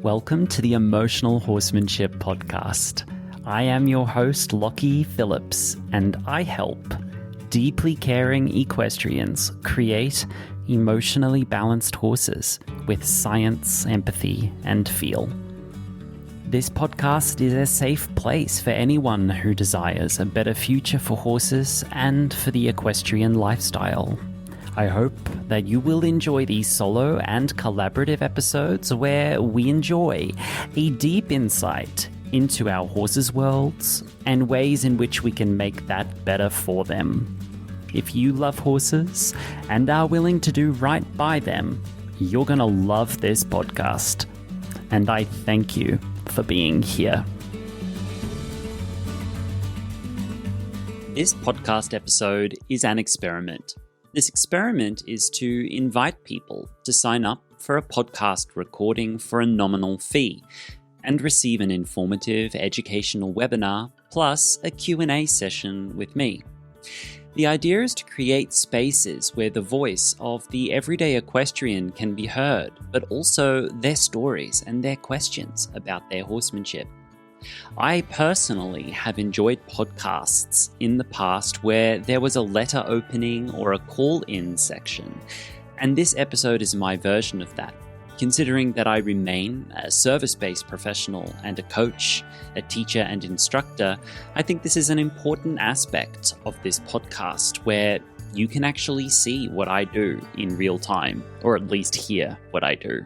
Welcome to the Emotional Horsemanship Podcast. I am your host, Lockie Phillips, and I help deeply caring equestrians create emotionally balanced horses with science, empathy, and feel. This podcast is a safe place for anyone who desires a better future for horses and for the equestrian lifestyle. I hope that you will enjoy these solo and collaborative episodes where we enjoy a deep insight into our horses' worlds and ways in which we can make that better for them. If you love horses and are willing to do right by them, you're going to love this podcast. And I thank you for being here. This podcast episode is an experiment. This experiment is to invite people to sign up for a podcast recording for a nominal fee and receive an informative educational webinar plus a Q&A session with me. The idea is to create spaces where the voice of the everyday equestrian can be heard, but also their stories and their questions about their horsemanship. I personally have enjoyed podcasts in the past where there was a letter opening or a call-in section, and this episode is my version of that. Considering that I remain a service-based professional and a coach, a teacher and instructor, I think this is an important aspect of this podcast where you can actually see what I do in real time, or at least hear what I do.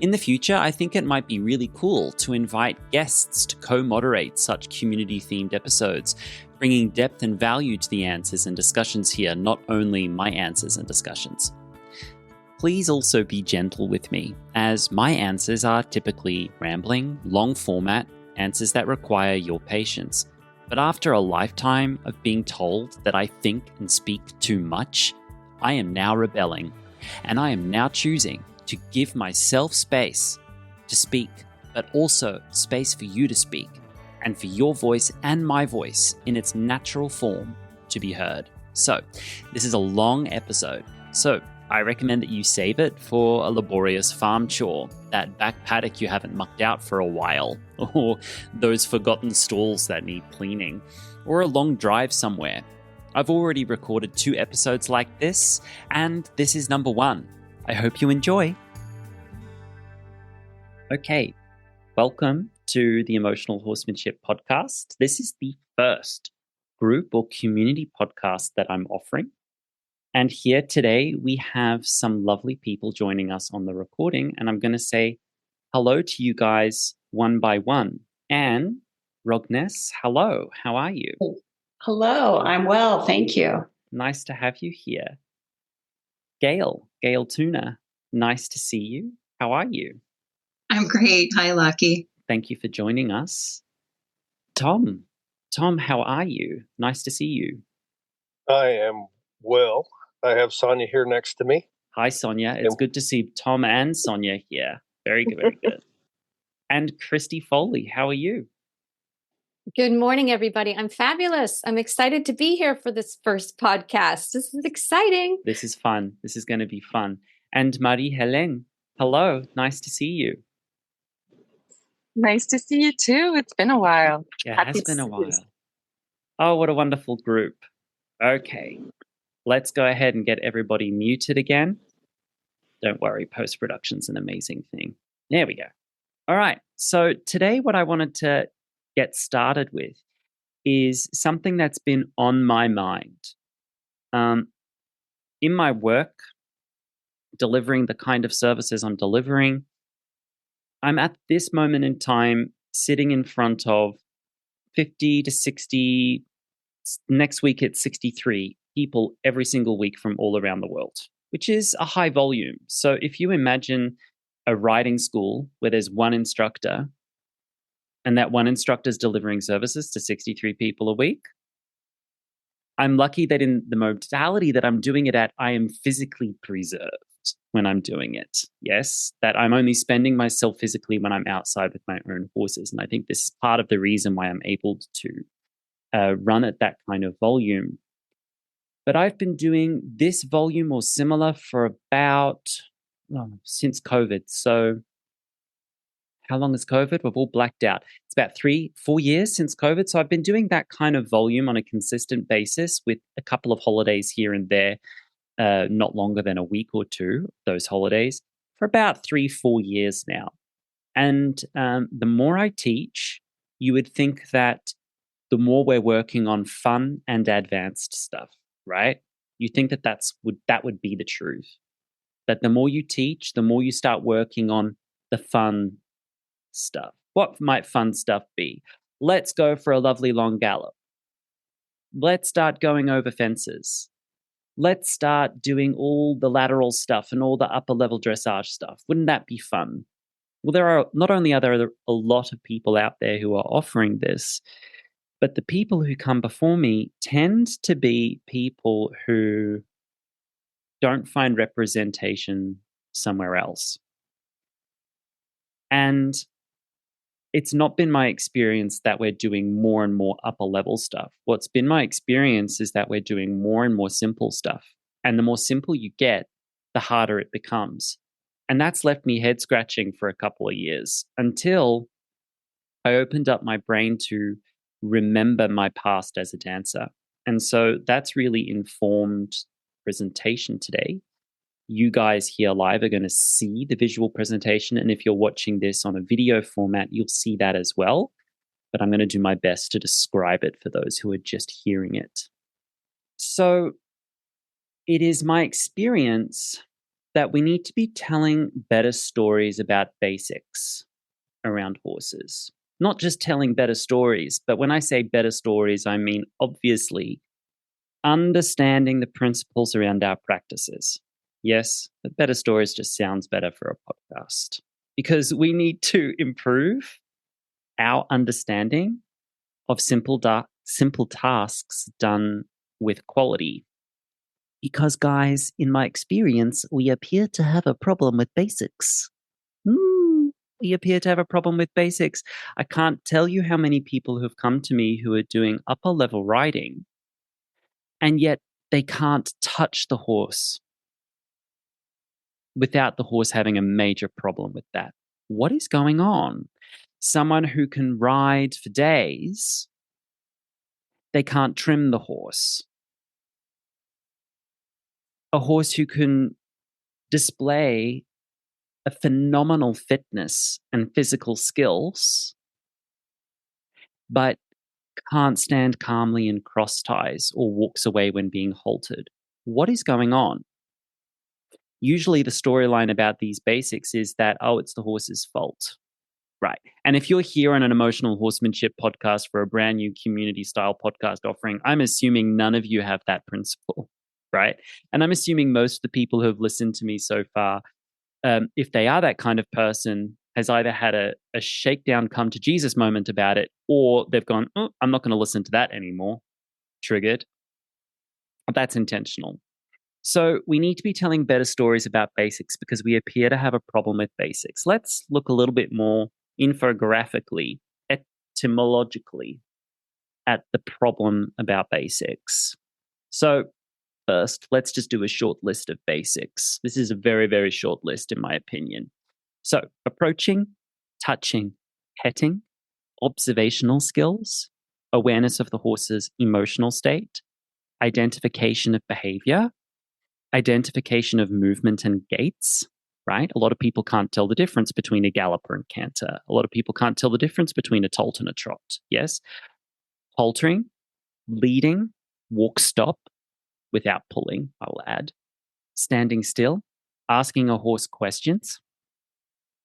In the future, I think it might be really cool to invite guests to co-moderate such community-themed episodes, bringing depth and value to the answers and discussions here, not only my answers and discussions. Please also be gentle with me, as my answers are typically rambling, long format, answers that require your patience. But after a lifetime of being told that I think and speak too much, I am now rebelling, and I am now choosing to give myself space to speak, but also space for you to speak, and for your voice and my voice in its natural form to be heard. So, this is a long episode, so I recommend that you save it for a laborious farm chore, that back paddock you haven't mucked out for a while, or those forgotten stalls that need cleaning, or a long drive somewhere. I've already recorded 2 episodes like this, and this is number 1. I hope you enjoy. Okay, welcome to the Emotional Horsemanship Podcast. This is the first group or community podcast that I'm offering. And here today we have some lovely people joining us on the recording, and I'm going to say hello to you guys one by one. Anne, Rognes, hello, how are you? Hello, I'm well, thank you. Nice to have you here. Gail Tuna, nice to see you. How are you? I'm great. Hi, Lockie. Thank you for joining us. Tom, how are you? Nice to see you. I am well. I have Sonia here next to me. Hi, Sonia. It's good to see Tom and Sonia here. Very good, very good. And Christy Foley, how are you? Good morning, everybody. I'm fabulous. I'm excited to be here for this first podcast. This is exciting. This is fun. This is going to be fun. And Marie-Hélène, hello. Nice to see you. Nice to see you too. It's been a while. It has been a while. Oh, what a wonderful group. Okay, let's go ahead and get everybody muted again. Don't worry, post-production's an amazing thing. There we go. All right, so today what I wanted to get started with is something that's been on my mind. In my work, delivering the kind of services I'm delivering, I'm at this moment in time sitting in front of 50 to 60, next week it's 63 people every single week from all around the world, which is a high volume. So if you imagine a riding school where there's one instructor, and that one instructor is delivering services to 63 people a week, I'm lucky that in the modality that I'm doing it at, I am physically preserved when I'm doing it. Yes, that I'm only spending myself physically when I'm outside with my own horses. And I think this is part of the reason why I'm able to run at that kind of volume. But I've been doing this volume or similar for about since COVID. So how long is COVID? We've all blacked out. It's about 3-4 years since COVID. So I've been doing that kind of volume on a consistent basis with a couple of holidays here and there, not longer than a week or two, those holidays, for about 3-4 years now. And the more I teach, you would think that the more we're working on fun and advanced stuff, right? You think that that would be the truth. That the more you teach, the more you start working on the fun stuff. What might fun stuff be? Let's go for a lovely long gallop. Let's start going over fences. Let's start doing all the lateral stuff and all the upper level dressage stuff. Wouldn't that be fun? Well, there are not only are there a lot of people out there who are offering this, but the people who come before me tend to be people who don't find representation somewhere else. And it's not been my experience that we're doing more and more upper level stuff. What's been my experience is that we're doing more and more simple stuff. And the more simple you get, the harder it becomes. And that's left me head scratching for a couple of years until I opened up my brain to remember my past as a dancer. And so that's really informed presentation today. You guys here live are going to see the visual presentation. And if you're watching this on a video format, you'll see that as well. But I'm going to do my best to describe it for those who are just hearing it. So it is my experience that we need to be telling better stories about basics around horses. Not just telling better stories, but when I say better stories, I mean obviously understanding the principles around our practices. Yes, but better stories just sounds better for a podcast because we need to improve our understanding of simple tasks done with quality. Because, guys, in my experience, we appear to have a problem with basics. We appear to have a problem with basics. I can't tell you how many people who've come to me who are doing upper level riding, and yet they can't touch the horse without the horse having a major problem with that. What is going on? Someone who can ride for days, they can't trim the horse. A horse who can display a phenomenal fitness and physical skills, but can't stand calmly in cross ties or walks away when being halted. What is going on? Usually the storyline about these basics is that, oh, it's the horse's fault. Right. And if you're here on an emotional horsemanship podcast for a brand new community style podcast offering, I'm assuming none of you have that principle, right? And I'm assuming most of the people who have listened to me so far, if they are that kind of person, has either had a shakedown come to Jesus moment about it, or they've gone, oh, I'm not going to listen to that anymore. Triggered. That's intentional. So we need to be telling better stories about basics because we appear to have a problem with basics. Let's look a little bit more infographically, etymologically at the problem about basics. So first, let's just do a short list of basics. This is a very, very short list in my opinion. So approaching, touching, petting, observational skills, awareness of the horse's emotional state, identification of behavior, identification of movement and gaits, right? A lot of people can't tell the difference between a galloper and canter. A lot of people can't tell the difference between a tolt and a trot, yes? Haltering, leading, walk stop, without pulling, I will add. Standing still, asking a horse questions.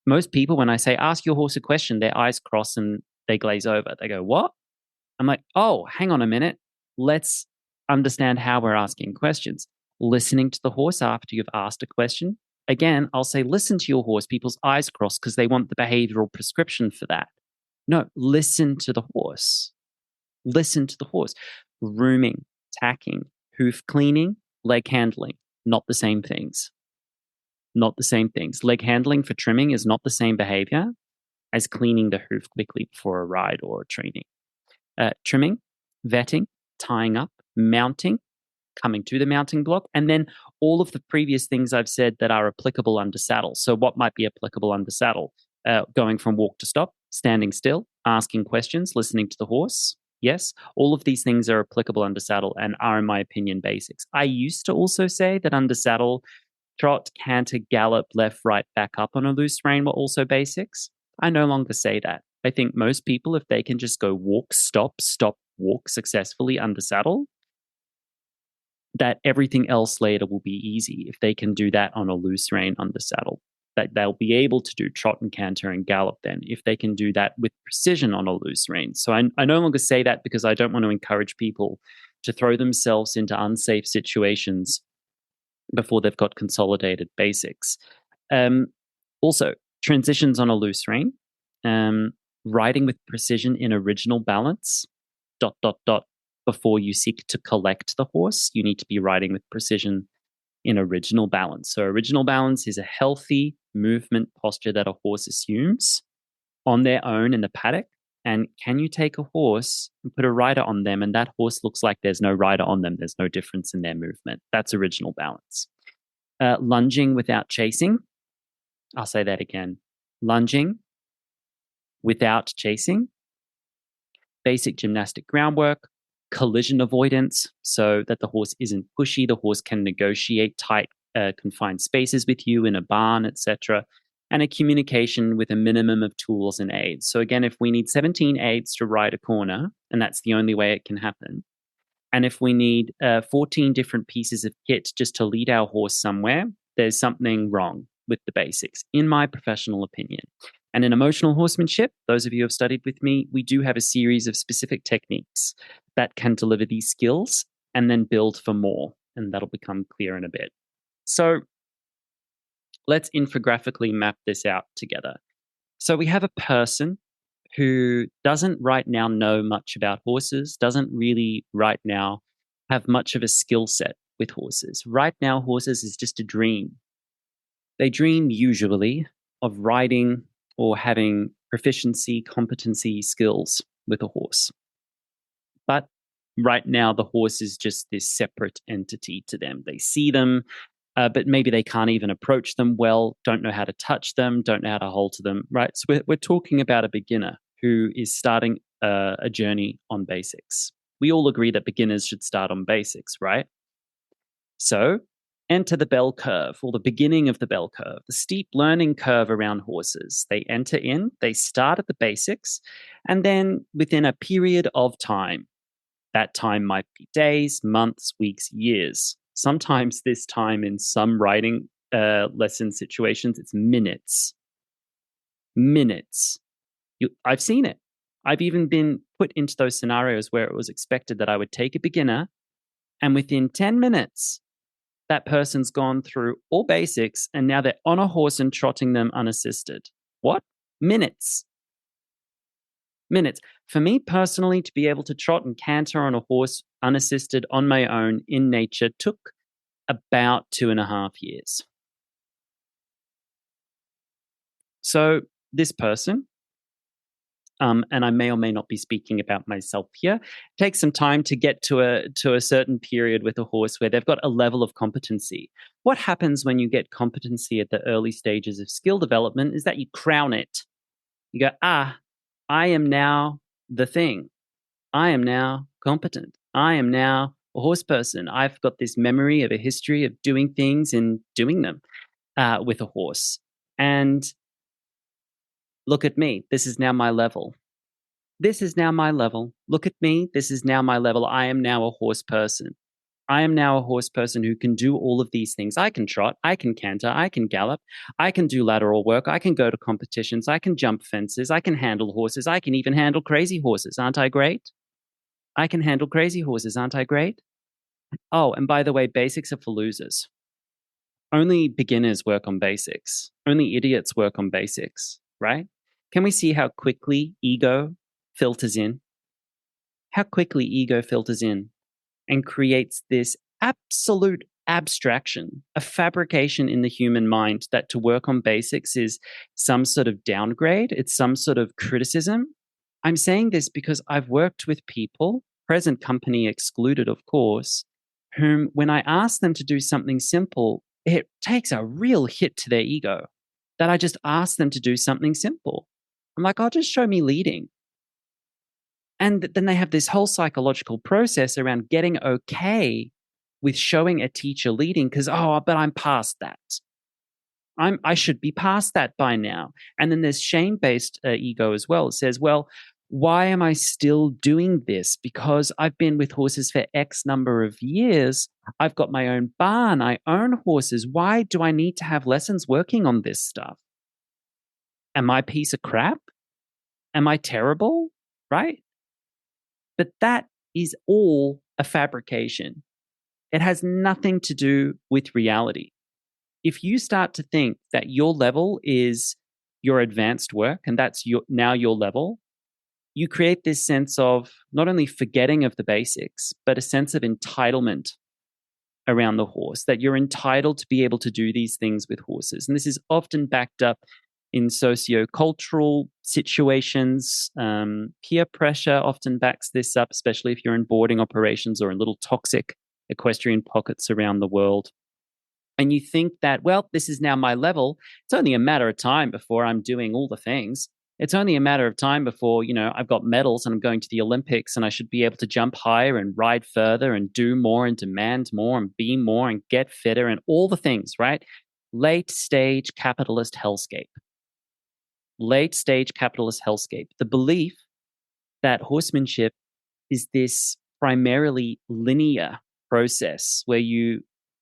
Most people, when I say ask your horse a question, their eyes cross and they glaze over. They go, what? I'm like, oh, hang on a minute. Let's understand how we're asking questions. Listening to the horse after you've asked a question. Again, I'll say, listen to your horse. People's eyes cross because they want the behavioral prescription for that. No, listen to the horse. Listen to the horse. Grooming, tacking, hoof cleaning, leg handling, not the same things. Not the same things. Leg handling for trimming is not the same behavior as cleaning the hoof quickly before a ride or a training. Trimming, vetting, tying up, mounting, coming to the mounting block, and then all of the previous things I've said that are applicable under saddle. So what might be applicable under saddle? going from walk to stop, standing still, asking questions, listening to the horse. Yes, all of these things are applicable under saddle and are, in my opinion, basics. I used to also say that under saddle, trot, canter, gallop, left, right, back up on a loose rein were also basics. I no longer say that. I think most people, if they can just go walk, stop, walk successfully under saddle, that everything else later will be easy if they can do that on a loose rein under saddle. That they'll be able to do trot and canter and gallop then if they can do that with precision on a loose rein. So I no longer say that because I don't want to encourage people to throw themselves into unsafe situations before they've got consolidated basics. Also, transitions on a loose rein, riding with precision in original balance, ... Before you seek to collect the horse, you need to be riding with precision in original balance. So original balance is a healthy movement posture that a horse assumes on their own in the paddock. And can you take a horse and put a rider on them and that horse looks like there's no rider on them, there's no difference in their movement? That's original balance. Lunging without chasing. I'll say that again. Lunging without chasing. Basic gymnastic groundwork. Collision avoidance, so that the horse isn't pushy, the horse can negotiate tight, confined spaces with you in a barn, etc. And a communication with a minimum of tools and aids. So again, if we need 17 aids to ride a corner, and that's the only way it can happen, and if we need 14 different pieces of kit just to lead our horse somewhere, there's something wrong with the basics, in my professional opinion. And in emotional horsemanship, those of you who have studied with me, we do have a series of specific techniques that can deliver these skills and then build for more. And that'll become clear in a bit. So let's infographically map this out together. So we have a person who doesn't right now know much about horses, doesn't really right now have much of a skill set with horses. Right now, horses is just a dream. They dream usually of riding or having proficiency, competency, skills with a horse. But right now, the horse is just this separate entity to them. They see them, but maybe they can't even approach them well, don't know how to touch them, don't know how to hold to them, right? So we're talking about a beginner who is starting a journey on basics. We all agree that beginners should start on basics, right? So enter the bell curve, or the beginning of the bell curve, the steep learning curve around horses. They enter in, they start at the basics, and then within a period of time, that time might be days, months, weeks, years. Sometimes this time in some riding lesson situations, it's minutes. Minutes. I've seen it. I've even been put into those scenarios where it was expected that I would take a beginner, and within 10 minutes, that person's gone through all basics and now they're on a horse and trotting them unassisted. What? Minutes. Minutes. For me personally, to be able to trot and canter on a horse unassisted on my own in nature took about 2.5 years. So this person, and I may or may not be speaking about myself here, takes some time to get to a certain period with a horse where they've got a level of competency. What happens when you get competency at the early stages of skill development is that you crown it. You go, I am now the thing. I am now competent. I am now a horse person. I've got this memory of a history of doing things and doing them with a horse. And look at me. This is now my level. This is now my level. Look at me. This is now my level. I am now a horse person. I am now a horse person who can do all of these things. I can trot. I can canter. I can gallop. I can do lateral work. I can go to competitions. I can jump fences. I can handle horses. I can even handle crazy horses. Aren't I great? I can handle crazy horses. Aren't I great? Oh, and by the way, basics are for losers. Only beginners work on basics. Only idiots work on basics, right? Can we see how quickly ego filters in? How quickly ego filters in and creates this absolute abstraction, a fabrication in the human mind that to work on basics is some sort of downgrade, it's some sort of criticism. I'm saying this because I've worked with people, present company excluded, of course, whom when I ask them to do something simple, it takes a real hit to their ego. that I just ask them to do something simple. I'm like, oh, just show me leading. And then they have this whole psychological process around getting okay with showing a teacher leading because, oh, but I'm past that. I should be past that by now. And then there's shame-based ego as well. It says, well, why am I still doing this? Because I've been with horses for X number of years. I've got my own barn. I own horses. Why do I need to have lessons working on this stuff? Am I a piece of crap? Am I terrible? Right? But that is all a fabrication. It has nothing to do with reality. If you start to think that your level is your advanced work and that's now your level, you create this sense of not only forgetting of the basics, but a sense of entitlement around the horse, that you're entitled to be able to do these things with horses. And this is often backed up in socio-cultural situations. Peer pressure often backs this up, especially if you're in boarding operations or in little toxic equestrian pockets around the world. And you think that, well, this is now my level. It's only a matter of time before I'm doing all the things. It's only a matter of time before, I've got medals and I'm going to the Olympics and I should be able to jump higher and ride further and do more and demand more and be more and get fitter and all the things, right? Late stage capitalist hellscape. Late stage capitalist hellscape. The belief that horsemanship is this primarily linear process where you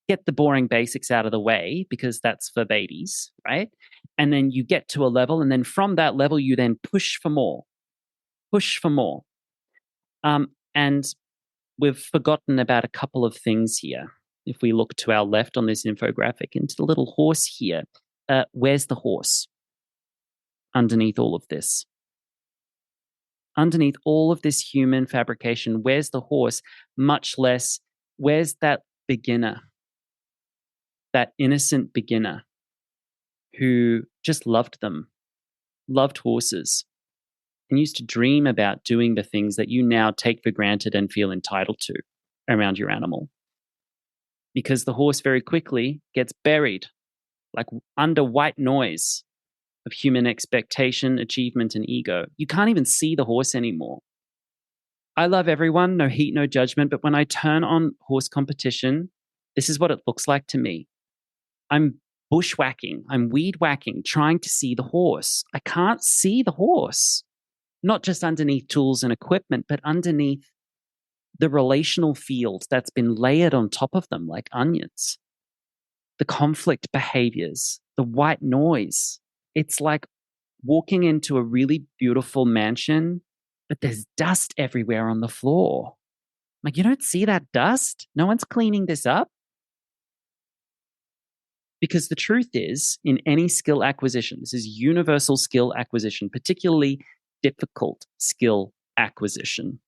get the boring basics out of the way because that's for babies, right? And then you get to a level, and then from that level, you then push for more. And we've forgotten about a couple of things here. If we look to our left on this infographic into the little horse here, where's the horse underneath all of this? Underneath all of this human fabrication, where's the horse? Much less, where's that beginner? That innocent beginner who just loved them, loved horses, and used to dream about doing the things that you now take for granted and feel entitled to around your animal. Because the horse very quickly gets buried, like under white noise of human expectation, achievement, and ego. You can't even see the horse anymore. I love everyone, no heat, no judgment, but when I turn on horse competition, this is what it looks like to me. I'm bushwhacking, I'm weed whacking, trying to see the horse. I can't see the horse, not just underneath tools and equipment, but underneath the relational field that's been layered on top of them like onions. The conflict behaviors, the white noise. It's like walking into a really beautiful mansion, but there's dust everywhere on the floor. Like, you don't see that dust? No one's cleaning this up? Because the truth is, in any skill acquisition, this is universal skill acquisition, particularly difficult skill acquisition.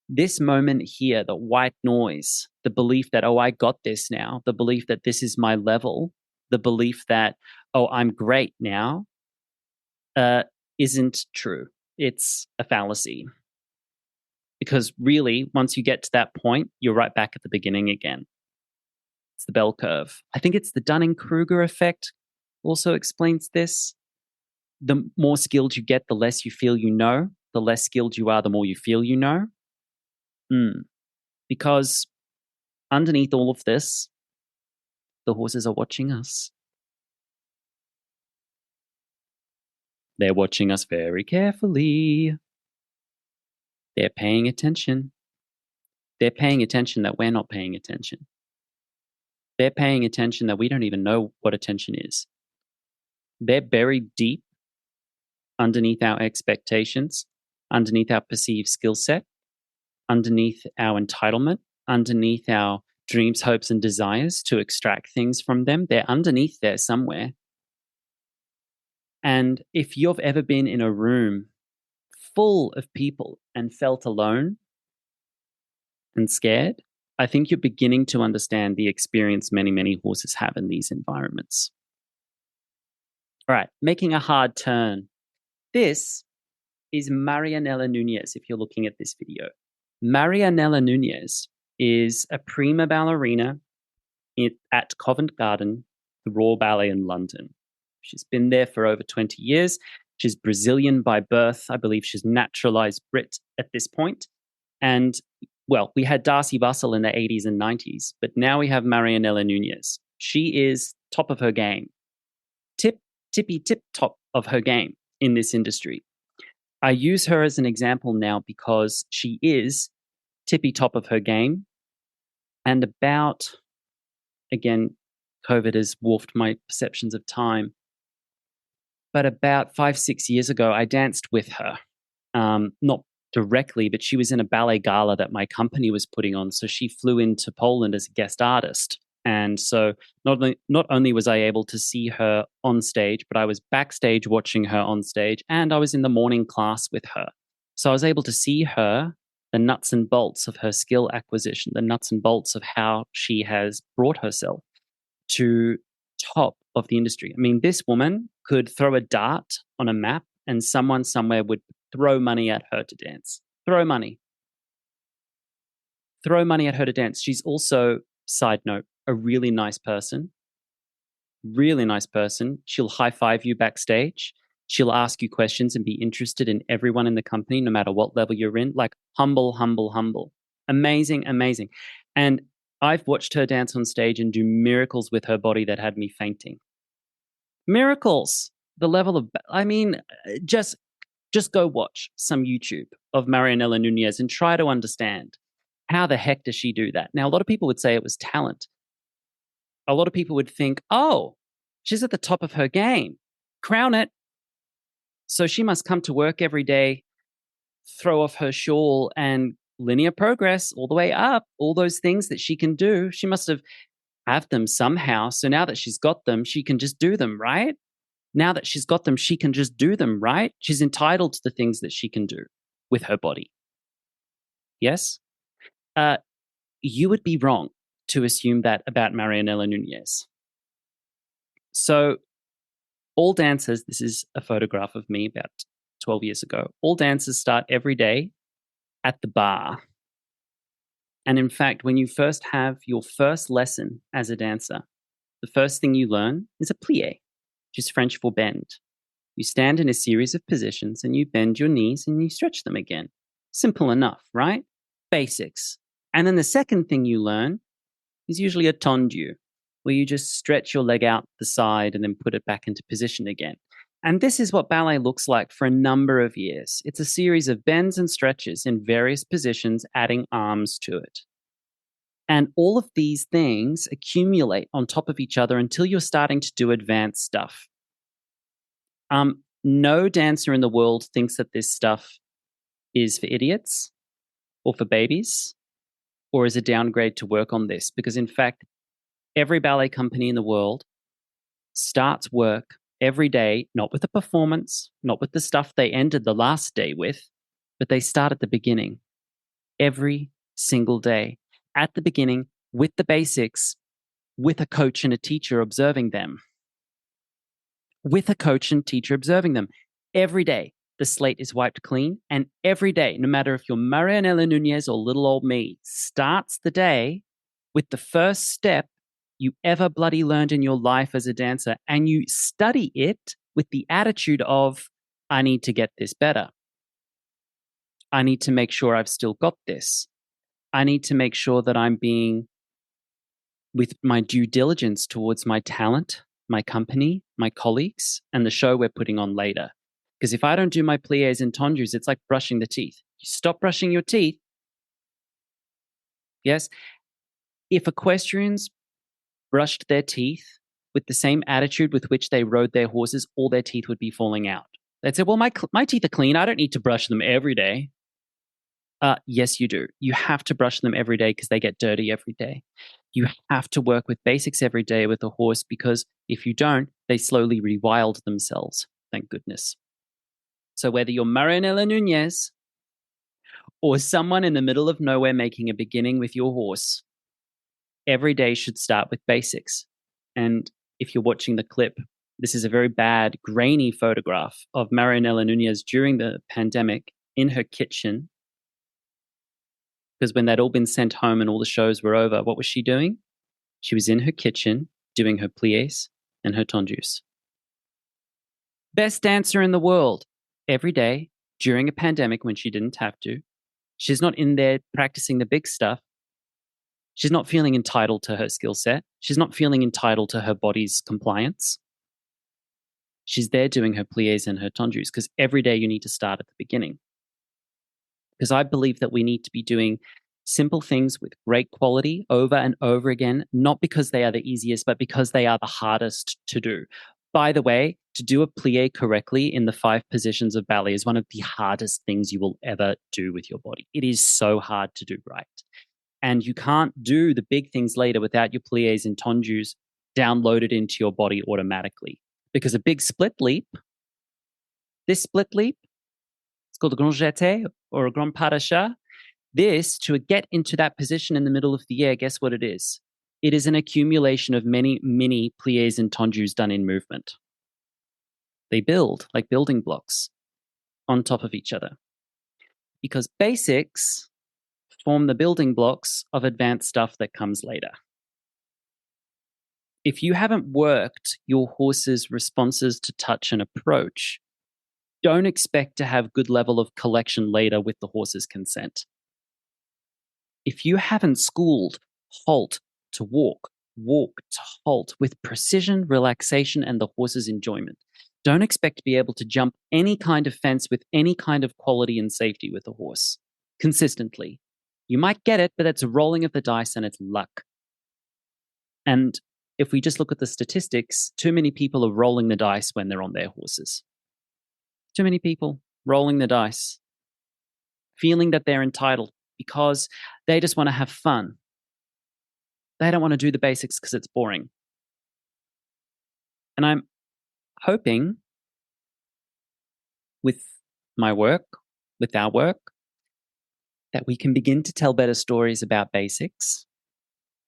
This moment here, the white noise, the belief that, oh, I got this now, the belief that this is my level, the belief that, oh, I'm great now, isn't true. It's a fallacy. Because really, once you get to that point, you're right back at the beginning again. It's the bell curve. I think it's the Dunning-Kruger effect also explains this. The more skilled you get, the less you feel you know. The less skilled you are, the more you feel you know. Because underneath all of this, the horses are watching us. They're watching us very carefully. They're paying attention. They're paying attention that we're not paying attention. They're paying attention that we don't even know what attention is. They're buried deep underneath our expectations, underneath our perceived skill set, underneath our entitlement, underneath our dreams, hopes, and desires to extract things from them. They're underneath there somewhere. And if you've ever been in a room full of people and felt alone and scared, I think you're beginning to understand the experience many, many horses have in these environments. All right, making a hard turn. This is Marella Nunes, if you're looking at this video. Marella Nunes is a prima ballerina at Covent Garden, the Royal Ballet in London. She's been there for over 20 years. She's Brazilian by birth. I believe she's naturalized Brit at this point. And, well, we had Darcy Bussell in the 80s and 90s, but now we have Marella Nunes. She is top of her game. Tippy top of her game in this industry. I use her as an example now because she is tippy top of her game. And about, again, COVID has warped my perceptions of time. But about 5-6 years ago, I danced with her. Not directly, but she was in a ballet gala that my company was putting on. So she flew into Poland as a guest artist. And so not only was I able to see her on stage, but I was backstage watching her on stage, and I was in the morning class with her. So I was able to see her, the nuts and bolts of her skill acquisition, the nuts and bolts of how she has brought herself to top of the industry. I mean, this woman could throw a dart on a map and someone somewhere would throw money at her to dance. Throw money at her to dance. She's also, side note, a really nice person. Really nice person. She'll high five you backstage. She'll ask you questions and be interested in everyone in the company, no matter what level you're in. Like humble. Amazing. And I've watched her dance on stage and do miracles with her body that had me fainting. Miracles. The level of, just go watch some YouTube of Marella Nunes and try to understand how the heck does she do that? Now, a lot of people would say it was talent. A lot of people would think, oh, she's at the top of her game. Crown it. So she must come to work every day, throw off her shawl and linear progress all the way up, all those things that she can do. She must have them somehow. So now that she's got them, she can just do them, right? Now that she's got them, she can just do them, right? She's entitled to the things that she can do with her body. Yes? You would be wrong to assume that about Marella Nunes. So all dancers, this is a photograph of me about 12 years ago. All dancers start every day at the bar. And in fact, when you first have your first lesson as a dancer, the first thing you learn is a plie, which is French for bend. You stand in a series of positions and you bend your knees and you stretch them again. Simple enough, right? Basics. And then the second thing you learn is usually a tendu, where you just stretch your leg out the side and then put it back into position again. And this is what ballet looks like for a number of years. It's a series of bends and stretches in various positions, adding arms to it. And all of these things accumulate on top of each other until you're starting to do advanced stuff. No dancer in the world thinks that this stuff is for idiots or for babies or is a downgrade to work on this, because in fact, every ballet company in the world starts work every day, not with a performance, not with the stuff they ended the last day with, but they start at the beginning every single day, at the beginning with the basics, with a coach and a teacher observing them. With a coach and teacher observing them. Every day, the slate is wiped clean, and every day, no matter if you're Marella Nunes or little old me, starts the day with the first step you ever bloody learned in your life as a dancer, and you study it with the attitude of, I need to get this better. I need to make sure I've still got this. I need to make sure that I'm being with my due diligence towards my talent, my company, my colleagues, and the show we're putting on later. Because if I don't do my pliés and tendus, it's like brushing the teeth. You stop brushing your teeth. Yes. If equestrians brushed their teeth with the same attitude with which they rode their horses, all their teeth would be falling out. They'd say, well, my teeth are clean. I don't need to brush them every day. Yes, you do. You have to brush them every day because they get dirty every day. You have to work with basics every day with a horse, because if you don't, they slowly rewild themselves. Thank goodness. So whether you're Marella Nunes or someone in the middle of nowhere making a beginning with your horse, every day should start with basics. And if you're watching the clip, this is a very bad, grainy photograph of Marella Nunes during the pandemic in her kitchen. Because when they'd all been sent home and all the shows were over, what was she doing? She was in her kitchen doing her pliés and her tendus. Best dancer in the world. Every day during a pandemic when she didn't have to. She's not in there practicing the big stuff. She's not feeling entitled to her skill set. She's not feeling entitled to her body's compliance. She's there doing her pliés and her tendus because every day you need to start at the beginning. Because I believe that we need to be doing simple things with great quality over and over again, not because they are the easiest, but because they are the hardest to do. By the way, to do a plie correctly in the 5 positions of ballet is one of the hardest things you will ever do with your body. It is so hard to do right. And you can't do the big things later without your pliés and tendus downloaded into your body automatically. Because a big split leap, this split leap, it's called a grand jeté or a grand pas de chat. This, to get into that position in the middle of the air, guess what it is? It is an accumulation of many mini pliés and tendus done in movement. They build like building blocks on top of each other. Because basics form the building blocks of advanced stuff that comes later. If you haven't worked your horse's responses to touch and approach, don't expect to have good level of collection later with the horse's consent. If you haven't schooled halt to walk, walk to halt with precision, relaxation, and the horse's enjoyment, don't expect to be able to jump any kind of fence with any kind of quality and safety with a horse consistently. You might get it, but that's a rolling of the dice and it's luck. And if we just look at the statistics, too many people are rolling the dice when they're on their horses. Too many people rolling the dice, feeling that they're entitled because they just want to have fun. They don't want to do the basics because it's boring. And I'm hoping with my work, with our work, that we can begin to tell better stories about basics.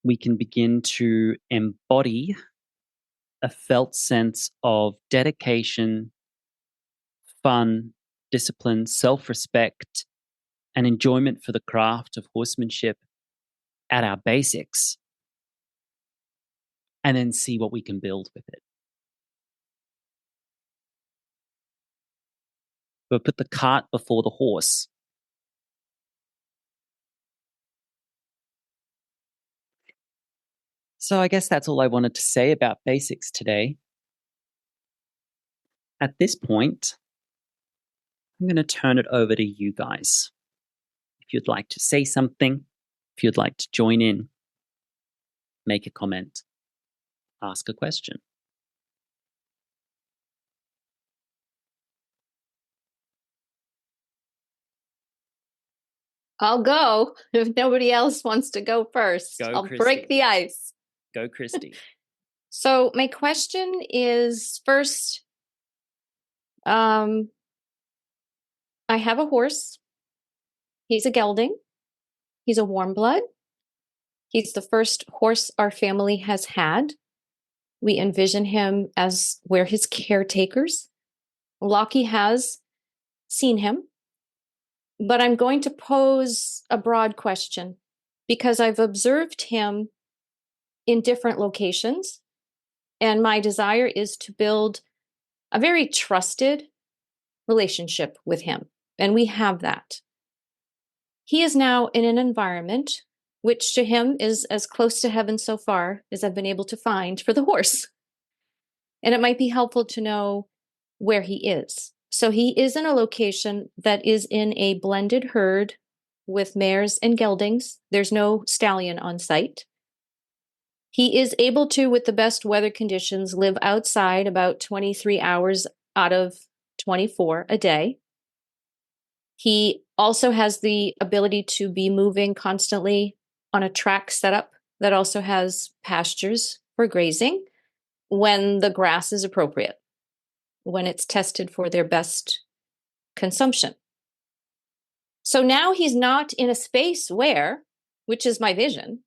We can begin to embody a felt sense of dedication, fun, discipline, self-respect, and enjoyment for the craft of horsemanship at our basics, and then see what we can build with it. But put the cart before the horse. So I guess that's all I wanted to say about basics today. At this point, I'm going to turn it over to you guys. If you'd like to say something, if you'd like to join in, make a comment, ask a question. I'll go if nobody else wants to go first. I'll Christy. Break the ice. Go, Christy. So my question is first, I have a horse. He's a gelding. He's a warm blood. He's the first horse our family has had. We envision him as we're his caretakers. Lockie has seen him. But I'm going to pose a broad question because I've observed him in different locations. And my desire is to build a very trusted relationship with him. And we have that. He is now in an environment which to him is as close to heaven so far as I've been able to find for the horse. And it might be helpful to know where he is. So he is in a location that is in a blended herd with mares and geldings. There's no stallion on site. He is able to, with the best weather conditions, live outside about 23 hours out of 24 a day. He also has the ability to be moving constantly on a track setup that also has pastures for grazing when the grass is appropriate, when it's tested for their best consumption. So now he's not in a space where, which is my vision,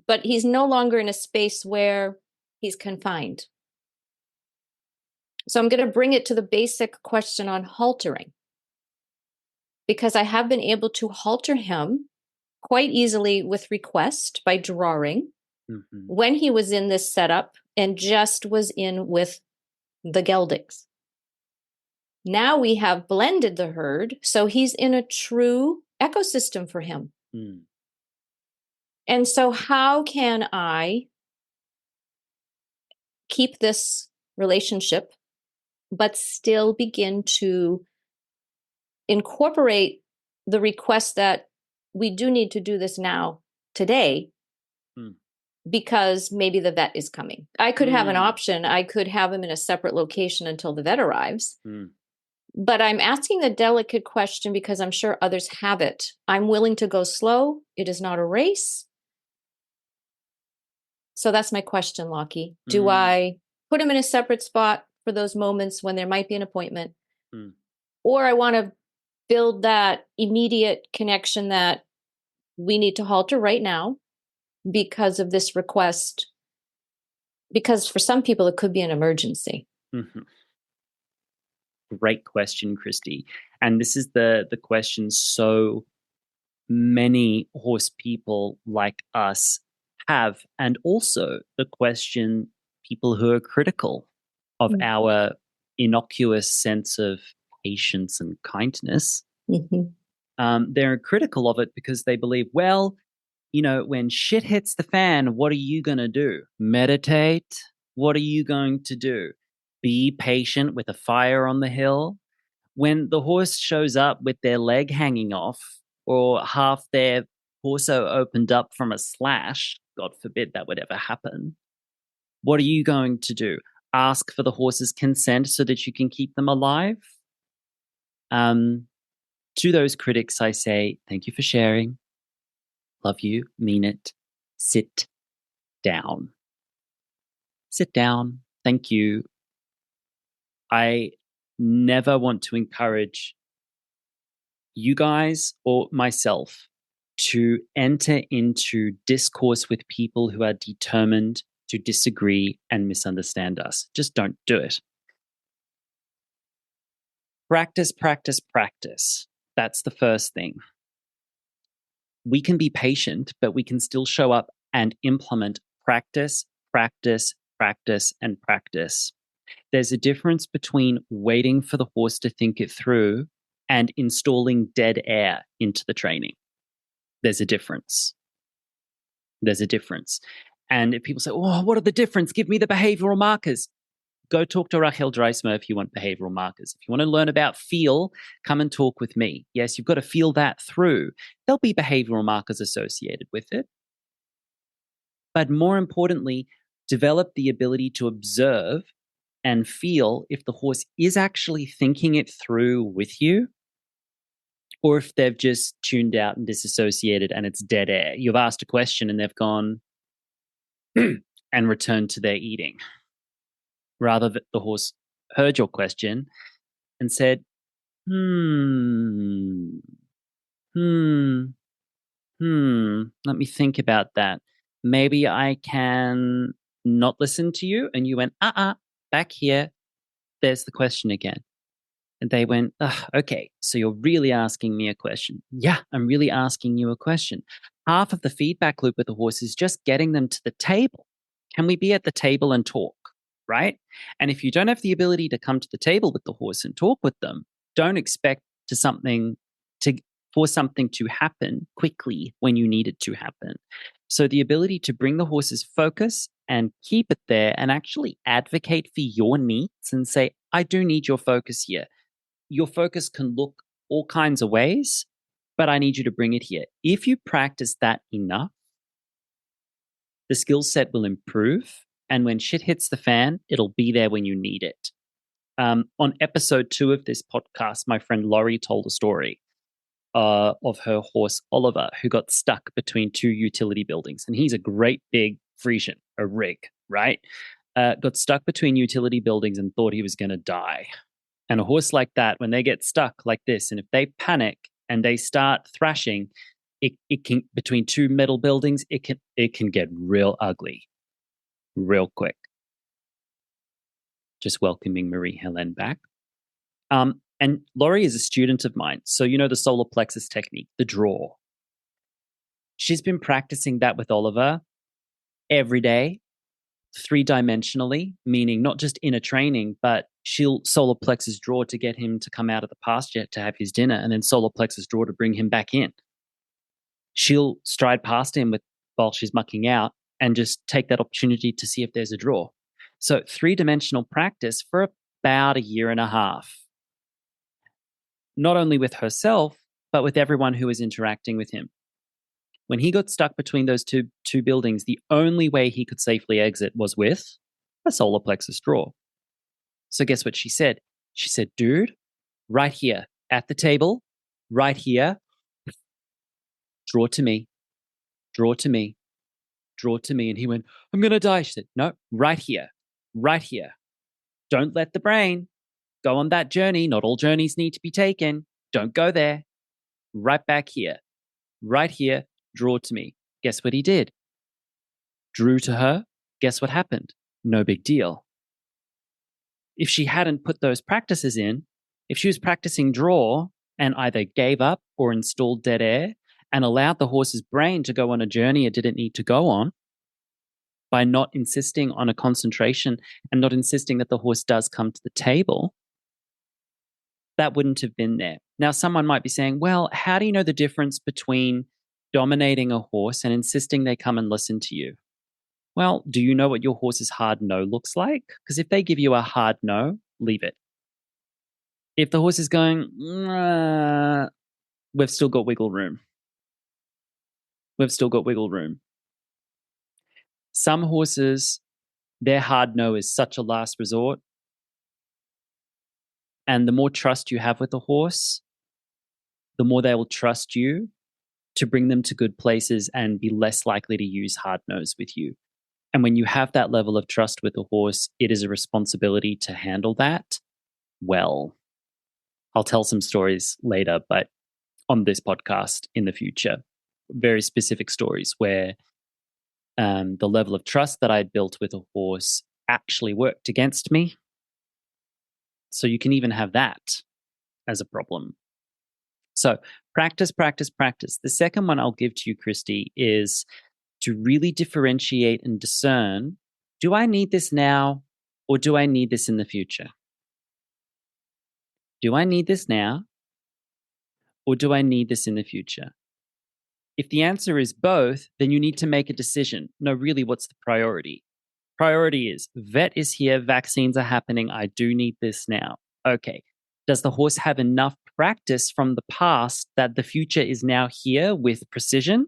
but he's no longer in a space where he's confined. So I'm going to bring it to the basic question on haltering, because I have been able to halter him quite easily with request by drawing when he was in this setup and just was in with the geldings. Now we have blended the herd, so he's in a true ecosystem for him. Mm. And so how can I keep this relationship, but still begin to incorporate the request that we do need to do this now, today, because maybe the vet is coming. I could have an option. I could have him in a separate location until the vet arrives. But I'm asking the delicate question because I'm sure others have it. I'm willing to go slow. It is not a race. So that's my question, Lockie. Do I put him in a separate spot for those moments when there might be an appointment? Or I want to build that immediate connection that we need to halter right now because of this request? Because for some people, it could be an emergency. Great question, Christy. And this is the question so many horse people like us have, and also the question people who are critical of our innocuous sense of patience and kindness. They're critical of it because they believe, well, you know, when shit hits the fan, what are you going to do? Meditate? What are you going to do? Be patient with a fire on the hill? When the horse shows up with their leg hanging off or half their torso opened up from a slash, God forbid that would ever happen, what are you going to do? Ask for the horse's consent so that you can keep them alive? To those critics, I say, thank you for sharing. Love you, mean it. Sit down. Sit down. Thank you. I never want to encourage you guys or myself to enter into discourse with people who are determined to disagree and misunderstand us. Just don't do it. Practice, practice, practice. That's the first thing. We can be patient, but we can still show up and implement practice, practice, practice, and practice. There's a difference between waiting for the horse to think it through and installing dead air into the training. There's a difference. There's a difference. And if people say, oh, what are the difference? Give me the behavioral markers. Go talk to Rachel Dreismer if you want behavioral markers. If you want to learn about feel, come and talk with me. Yes, you've got to feel that through. There'll be behavioral markers associated with it. But more importantly, develop the ability to observe and feel if the horse is actually thinking it through with you, or if they've just tuned out and disassociated and it's dead air. You've asked a question and they've gone and returned to their eating. Rather that the horse heard your question and said, let me think about that. Maybe I can not listen to you. And you went, back here. There's the question again. And they went, okay, so you're really asking me a question. Yeah, I'm really asking you a question. Half of the feedback loop with the horse is just getting them to the table. Can we be at the table and talk, right? And if you don't have the ability to come to the table with the horse and talk with them, don't expect for something to happen quickly when you need it to happen. So the ability to bring the horse's focus and keep it there and actually advocate for your needs and say, I do need your focus here. Your focus can look all kinds of ways, but I need you to bring it here. If you practice that enough, the skill set will improve. And when shit hits the fan, it'll be there when you need it. On episode 2 of this podcast, my friend Laurie told a story of her horse, Oliver, who got stuck between 2 utility buildings. And he's a great big Frisian, a rig, right? Got stuck between utility buildings and thought he was going to die. And a horse like that, when they get stuck like this, and if they panic and they start thrashing, it can, between 2 metal buildings, it can get real ugly, real quick. Just welcoming Marie-Helene back. And Laurie is a student of mine. So you know the solar plexus technique, the draw. She's been practicing that with Oliver every day, 3-dimensionally, meaning not just in a training, but She'll solar plexus draw to get him to come out of the pasture to have his dinner, and then solar plexus draw to bring him back in. She'll stride past him while she's mucking out and just take that opportunity to see if there's a draw. So 3-dimensional practice for about a year and a half. Not only with herself, but with everyone who was interacting with him. When he got stuck between those two buildings, the only way he could safely exit was with a solar plexus draw. So guess what she said? She said, dude, right here at the table, right here, draw to me, draw to me, draw to me. And he went, I'm going to die. She said, no, right here, right here. Don't let the brain go on that journey. Not all journeys need to be taken. Don't go there. Right back here, right here, draw to me. Guess what he did? Drew to her. Guess what happened? No big deal. If she hadn't put those practices in, if she was practicing draw and either gave up or installed dead air and allowed the horse's brain to go on a journey it didn't need to go on, by not insisting on a concentration and not insisting that the horse does come to the table, that wouldn't have been there. Now, someone might be saying, well, how do you know the difference between dominating a horse and insisting they come and listen to you? Well, do you know what your horse's hard no looks like? Because if they give you a hard no, leave it. If the horse is going, we've still got wiggle room. We've still got wiggle room. Some horses, their hard no is such a last resort. And the more trust you have with the horse, the more they will trust you to bring them to good places and be less likely to use hard no's with you. And when you have that level of trust with the horse, it is a responsibility to handle that well. I'll tell some stories later, but on this podcast in the future, very specific stories where the level of trust that I'd built with a horse actually worked against me. So you can even have that as a problem. So practice, practice, practice. The second one I'll give to you, Christy, is to really differentiate and discern, do I need this now or do I need this in the future? Do I need this now or do I need this in the future? If the answer is both, then you need to make a decision. No, really, what's the priority? Priority is vet is here, vaccines are happening, I do need this now. Okay. Does the horse have enough practice from the past that the future is now here with precision?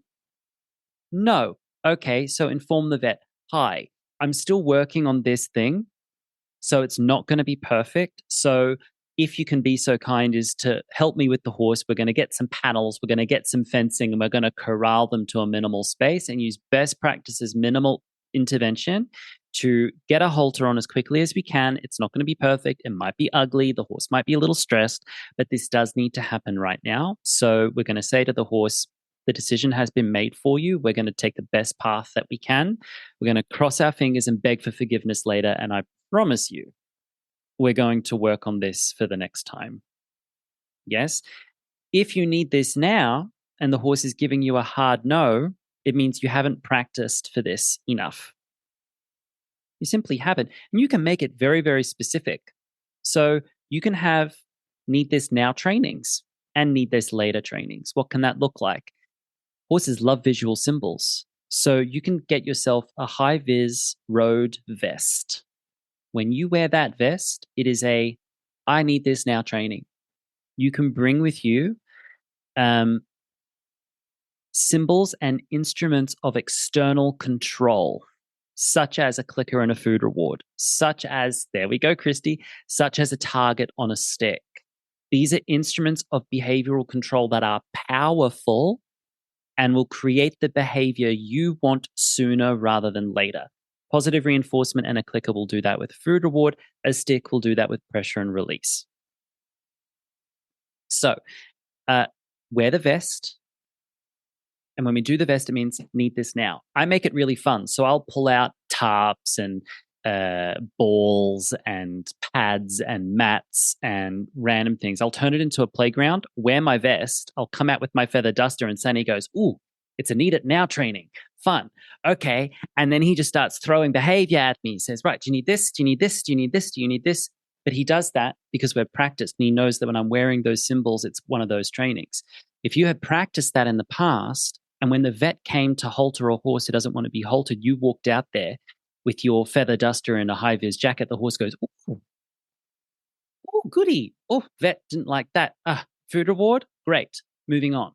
No. Okay, so inform the vet. Hi, I'm still working on this thing, so it's not going to be perfect. So if you can be so kind as to help me with the horse, we're going to get some panels, we're going to get some fencing, and we're going to corral them to a minimal space and use best practices, minimal intervention to get a halter on as quickly as we can. It's not going to be perfect. It might be ugly. The horse might be a little stressed, but this does need to happen right now. So we're going to say to the horse, the decision has been made for you. We're going to take the best path that we can. We're going to cross our fingers and beg for forgiveness later. And I promise you, we're going to work on this for the next time. Yes. If you need this now and the horse is giving you a hard no, it means you haven't practiced for this enough. You simply haven't. And you can make it very, very specific. So you can have need this now trainings and need this later trainings. What can that look like? Horses love visual symbols. So you can get yourself a high-vis road vest. When you wear that vest, it is a I need this now training. You can bring with you symbols and instruments of external control, such as a clicker and a food reward, such as, there we go, Christy, such as a target on a stick. These are instruments of behavioral control that are powerful and will create the behavior you want sooner rather than later. Positive reinforcement and a clicker will do that with food reward. A stick will do that with pressure and release. So wear the vest. And when we do the vest, it means need this now. I make it really fun. So I'll pull out tarps and balls and pads and mats and random things. I'll turn it into a playground, wear my vest. I'll come out with my feather duster and Sunny goes, ooh, it's a need it now training. Fun. Okay. And then he just starts throwing behavior at me. He says, right, do you need this? Do you need this? Do you need this? Do you need this? But he does that because we're practiced, and he knows that when I'm wearing those symbols, it's one of those trainings. If you had practiced that in the past, and when the vet came to halter a horse who doesn't want to be haltered, you walked out there with your feather duster and a high-vis jacket, the horse goes, oh, goody. Oh, vet didn't like that. Food reward? Great. Moving on.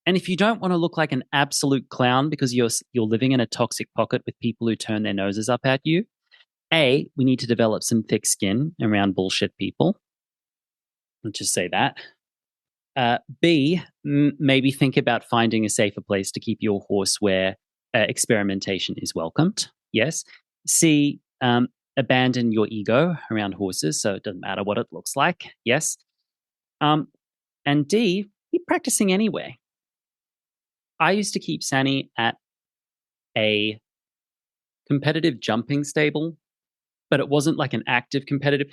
And if you don't want to look like an absolute clown because you're living in a toxic pocket with people who turn their noses up at you, A, we need to develop some thick skin around bullshit people. Let's just say that. B, maybe think about finding a safer place to keep your horse where experimentation is welcomed. Yes. C, abandon your ego around horses so it doesn't matter what it looks like. Yes. And D, keep practicing anyway. I used to keep Sani at a competitive jumping stable, but it wasn't like an active competitive.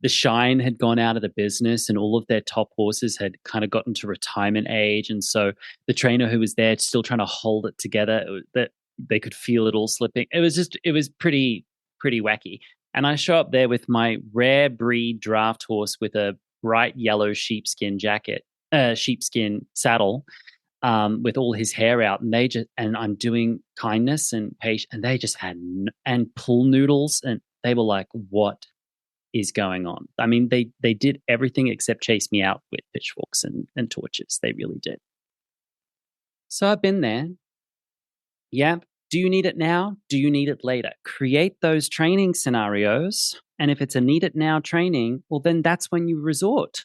The shine had gone out of the business and all of their top horses had kind of gotten to retirement age. And so the trainer who was there still trying to hold it together, that they could feel it all slipping. It was pretty wacky. And I show up there with my rare breed draft horse with a bright yellow sheepskin saddle, with all his hair out, and I'm doing kindness and patience, and they just had and pull noodles, and they were like, "What is going on?" I mean, they did everything except chase me out with pitchforks and torches. They really did. So I've been there. Yeah. Do you need it now? Do you need it later? Create those training scenarios. And if it's a need it now training, well, then that's when you resort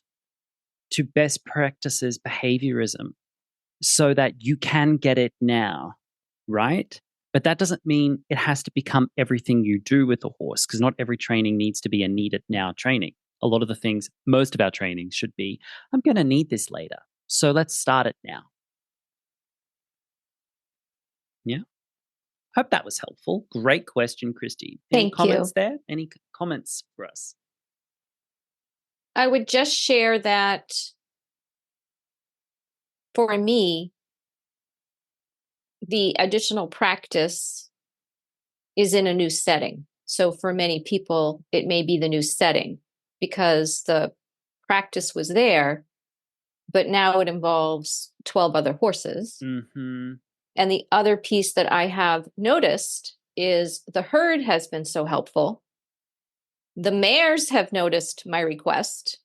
to best practices behaviorism so that you can get it now, right? But that doesn't mean it has to become everything you do with a horse, because not every training needs to be a need it now training. A lot of the things, most of our training should be, I'm going to need this later. So let's start it now. Yeah. Hope that was helpful. Great question, Christy. Any comments there? Any comments for us? I would just share that for me, the additional practice is in a new setting. So for many people, it may be the new setting because the practice was there, but now it involves 12 other horses. Mm-hmm. And the other piece that I have noticed is the herd has been so helpful. The mares have noticed my request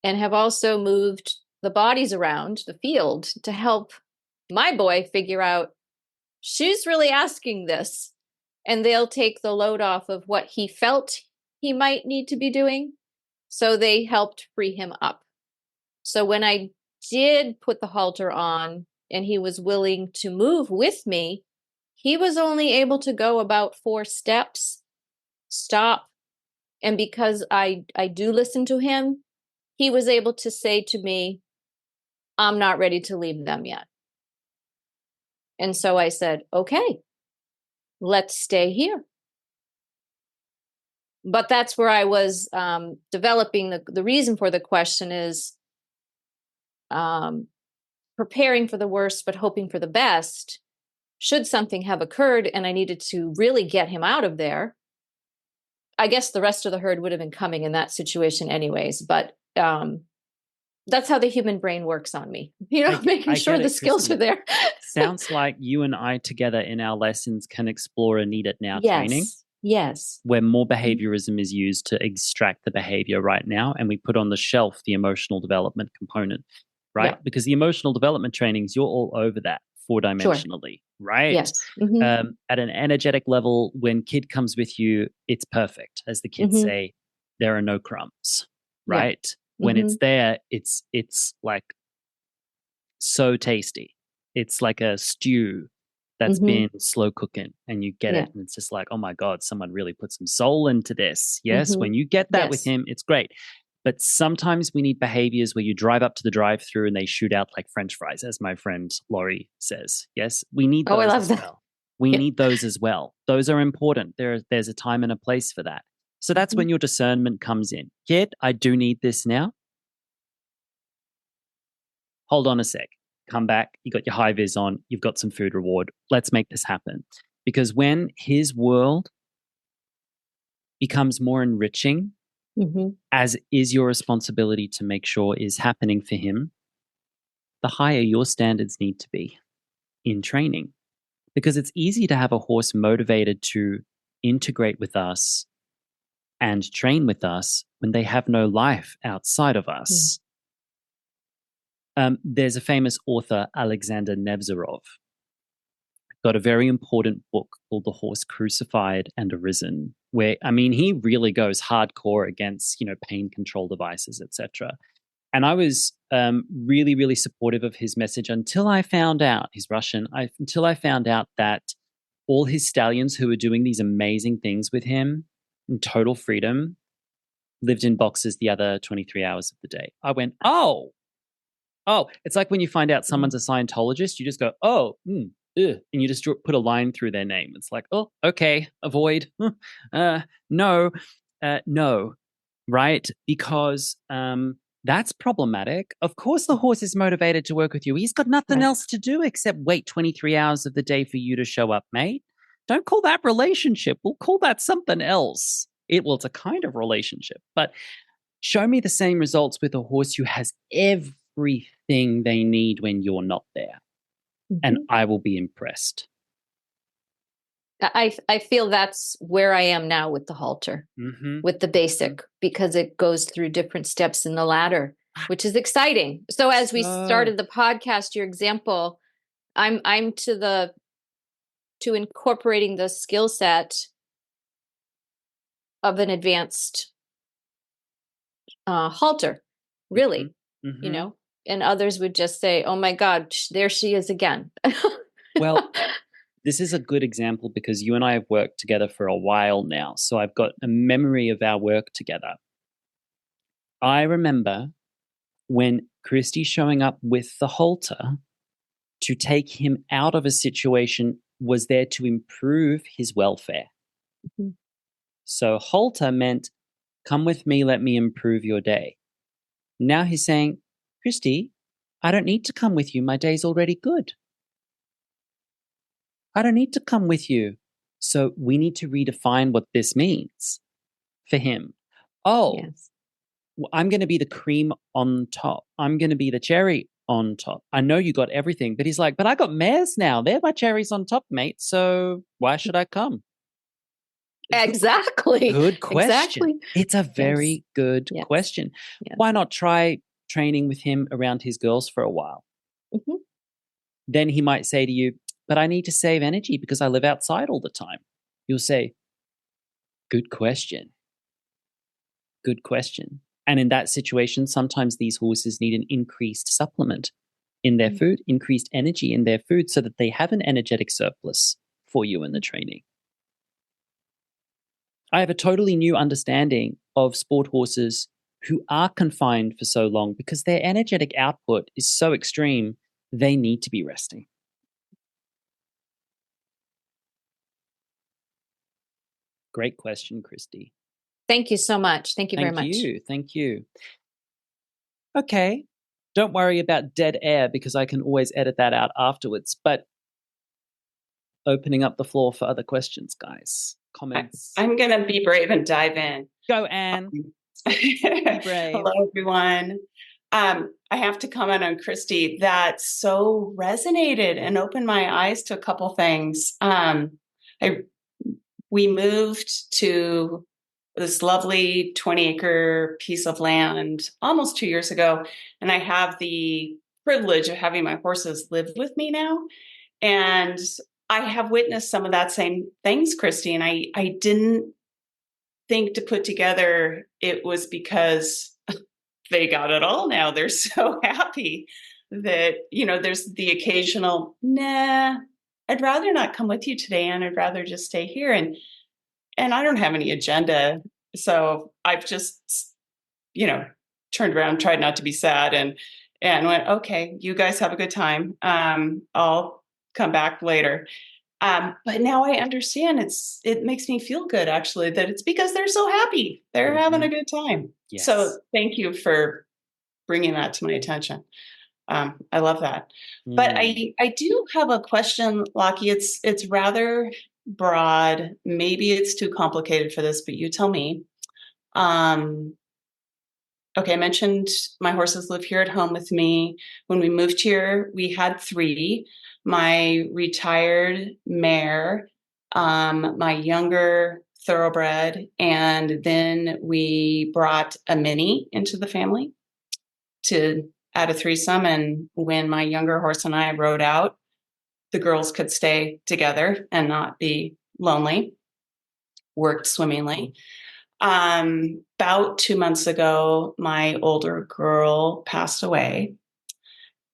and have also moved the bodies around the field to help my boy figure out she's really asking this. And they'll take the load off of what he felt he might need to be doing. So they helped free him up. So when I did put the halter on and he was willing to move with me, he was only able to go about 4 steps, stop. And because I do listen to him, he was able to say to me, I'm not ready to leave them yet. And so I said, okay, let's stay here. But that's where I was developing the reason for the question is preparing for the worst, but hoping for the best. Should something have occurred and I needed to really get him out of there, I guess the rest of the herd would have been coming in that situation anyways. But that's how the human brain works on me, making sure the skills are there. Sounds like you and I together in our lessons can explore a need it now training. Yes. Where more behaviorism is used to extract the behavior right now. And we put on the shelf the emotional development component, right? Yeah. Because the emotional development trainings, you're all over that 4-dimensionally, right? Yes. Mm-hmm. At an energetic level, when kid comes with you, it's perfect. As the kids say, there are no crumbs, right? Yeah. When it's there, it's like so tasty. It's like a stew that's been slow cooking, and you get it, and it's just like, oh my God, someone really put some soul into this. Yes, when you get that with him, it's great. But sometimes we need behaviors where you drive up to the drive-through and they shoot out like French fries, as my friend Laurie says. Yes, we need those as well. We need those as well. Those are important. There's a time and a place for that. So that's when your discernment comes in. Kid, I do need this now. Hold on a sec. Come back. You got your high vis on. You've got some food reward. Let's make this happen. Because when his world becomes more enriching, as is your responsibility to make sure is happening for him, the higher your standards need to be in training. Because it's easy to have a horse motivated to integrate with us and train with us when they have no life outside of us. There's a famous author, Alexander Nevzorov, got a very important book called The Horse Crucified and Arisen, where, I mean, he really goes hardcore against, pain control devices, etc. And I was really, really supportive of his message until I found out, he's Russian, until I found out that all his stallions who were doing these amazing things with him in total freedom lived in boxes the other 23 hours of the day. I went, oh, it's like when you find out someone's a Scientologist, you just go, and you just put a line through their name. It's like, oh, okay, avoid. No, right? Because that's problematic. Of course, the horse is motivated to work with you. He's got nothing else to do except wait 23 hours of the day for you to show up, mate. Don't call that relationship. We'll call that something else. It's a kind of relationship. But show me the same results with a horse who has everything they need when you're not there. And I will be impressed. I feel that's where I am now with the halter, with the basic, because it goes through different steps in the ladder, which is exciting. So as we started the podcast, your example, I'm to incorporating the skill set of an advanced halter, really, and others would just say, oh my God, there she is again. Well, this is a good example because you and I have worked together for a while now. So I've got a memory of our work together. I remember when Christy showing up with the halter to take him out of a situation was there to improve his welfare. So halter meant, come with me, let me improve your day. Now he's saying, Christy, I don't need to come with you. My day's already good. I don't need to come with you. So we need to redefine what this means for him. I'm going to be the cream on top. I'm going to be the cherry on top. I know you got everything, but he's like, but I got mares now. They're my cherries on top, mate. So why should I come? Exactly. Good question. Exactly. It's a very good question. Yes. Why not try training with him around his girls for a while? Then he might say to you, but I need to save energy because I live outside all the time. You'll say, good question. Good question. And in that situation, sometimes these horses need an increased supplement in their food, increased energy in their food so that they have an energetic surplus for you in the training. I have a totally new understanding of sport horses who are confined for so long because their energetic output is so extreme, they need to be resting. Great question, Christy. Thank you so much. Thank you very much. Thank you. Okay. Don't worry about dead air because I can always edit that out afterwards. But opening up the floor for other questions, guys. Comments. I'm going to be brave and dive in. Go, Anne. Be brave. Hello, everyone. I have to comment on Christy. That so resonated and opened my eyes to a couple things. We moved to this lovely 20-acre piece of land almost 2 years ago, and I have the privilege of having my horses live with me now. And I have witnessed some of that same things, Christy, and I didn't think to put together it was because they got it all now. They're so happy that, there's the occasional, nah, I'd rather not come with you today, and I'd rather just stay here. And I don't have any agenda. So I've just, turned around, tried not to be sad and went, okay, you guys have a good time. I'll come back later. But now I understand it makes me feel good, actually, that it's because they're so happy. They're having a good time. Yes. So thank you for bringing that to my attention. I love that. But I do have a question, Lockie. It's rather broad. Maybe it's too complicated for this, but you tell me. Okay, I mentioned my horses live here at home with me. When we moved here, we had 3. My retired mare, my younger thoroughbred, and then we brought a mini into the family to add a threesome. And when my younger horse and I rode out, the girls could stay together and not be lonely. Worked swimmingly. About 2 months ago, my older girl passed away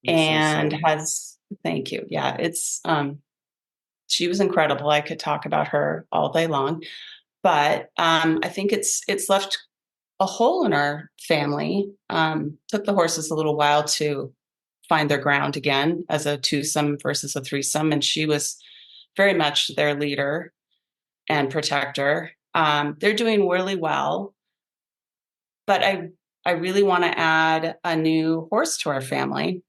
and thank you. Yeah, it's, she was incredible. I could talk about her all day long, but, I think it's left a hole in our family. Took the horses a little while to find their ground again as a twosome versus a threesome. And she was very much their leader and protector. They're doing really well. But I really want to add a new horse to our family.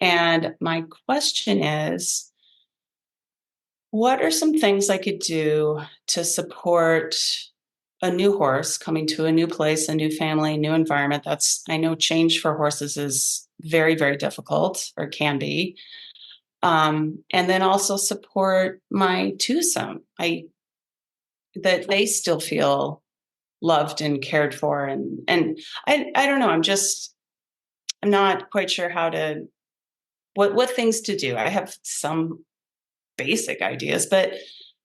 And my question is, what are some things I could do to support a new horse coming to a new place, a new family, new environment? I know change for horses is very, very difficult, or can be. And then also support my twosome. That they still feel loved and cared for. And I don't know, I'm not quite sure what things to do. I have some basic ideas, but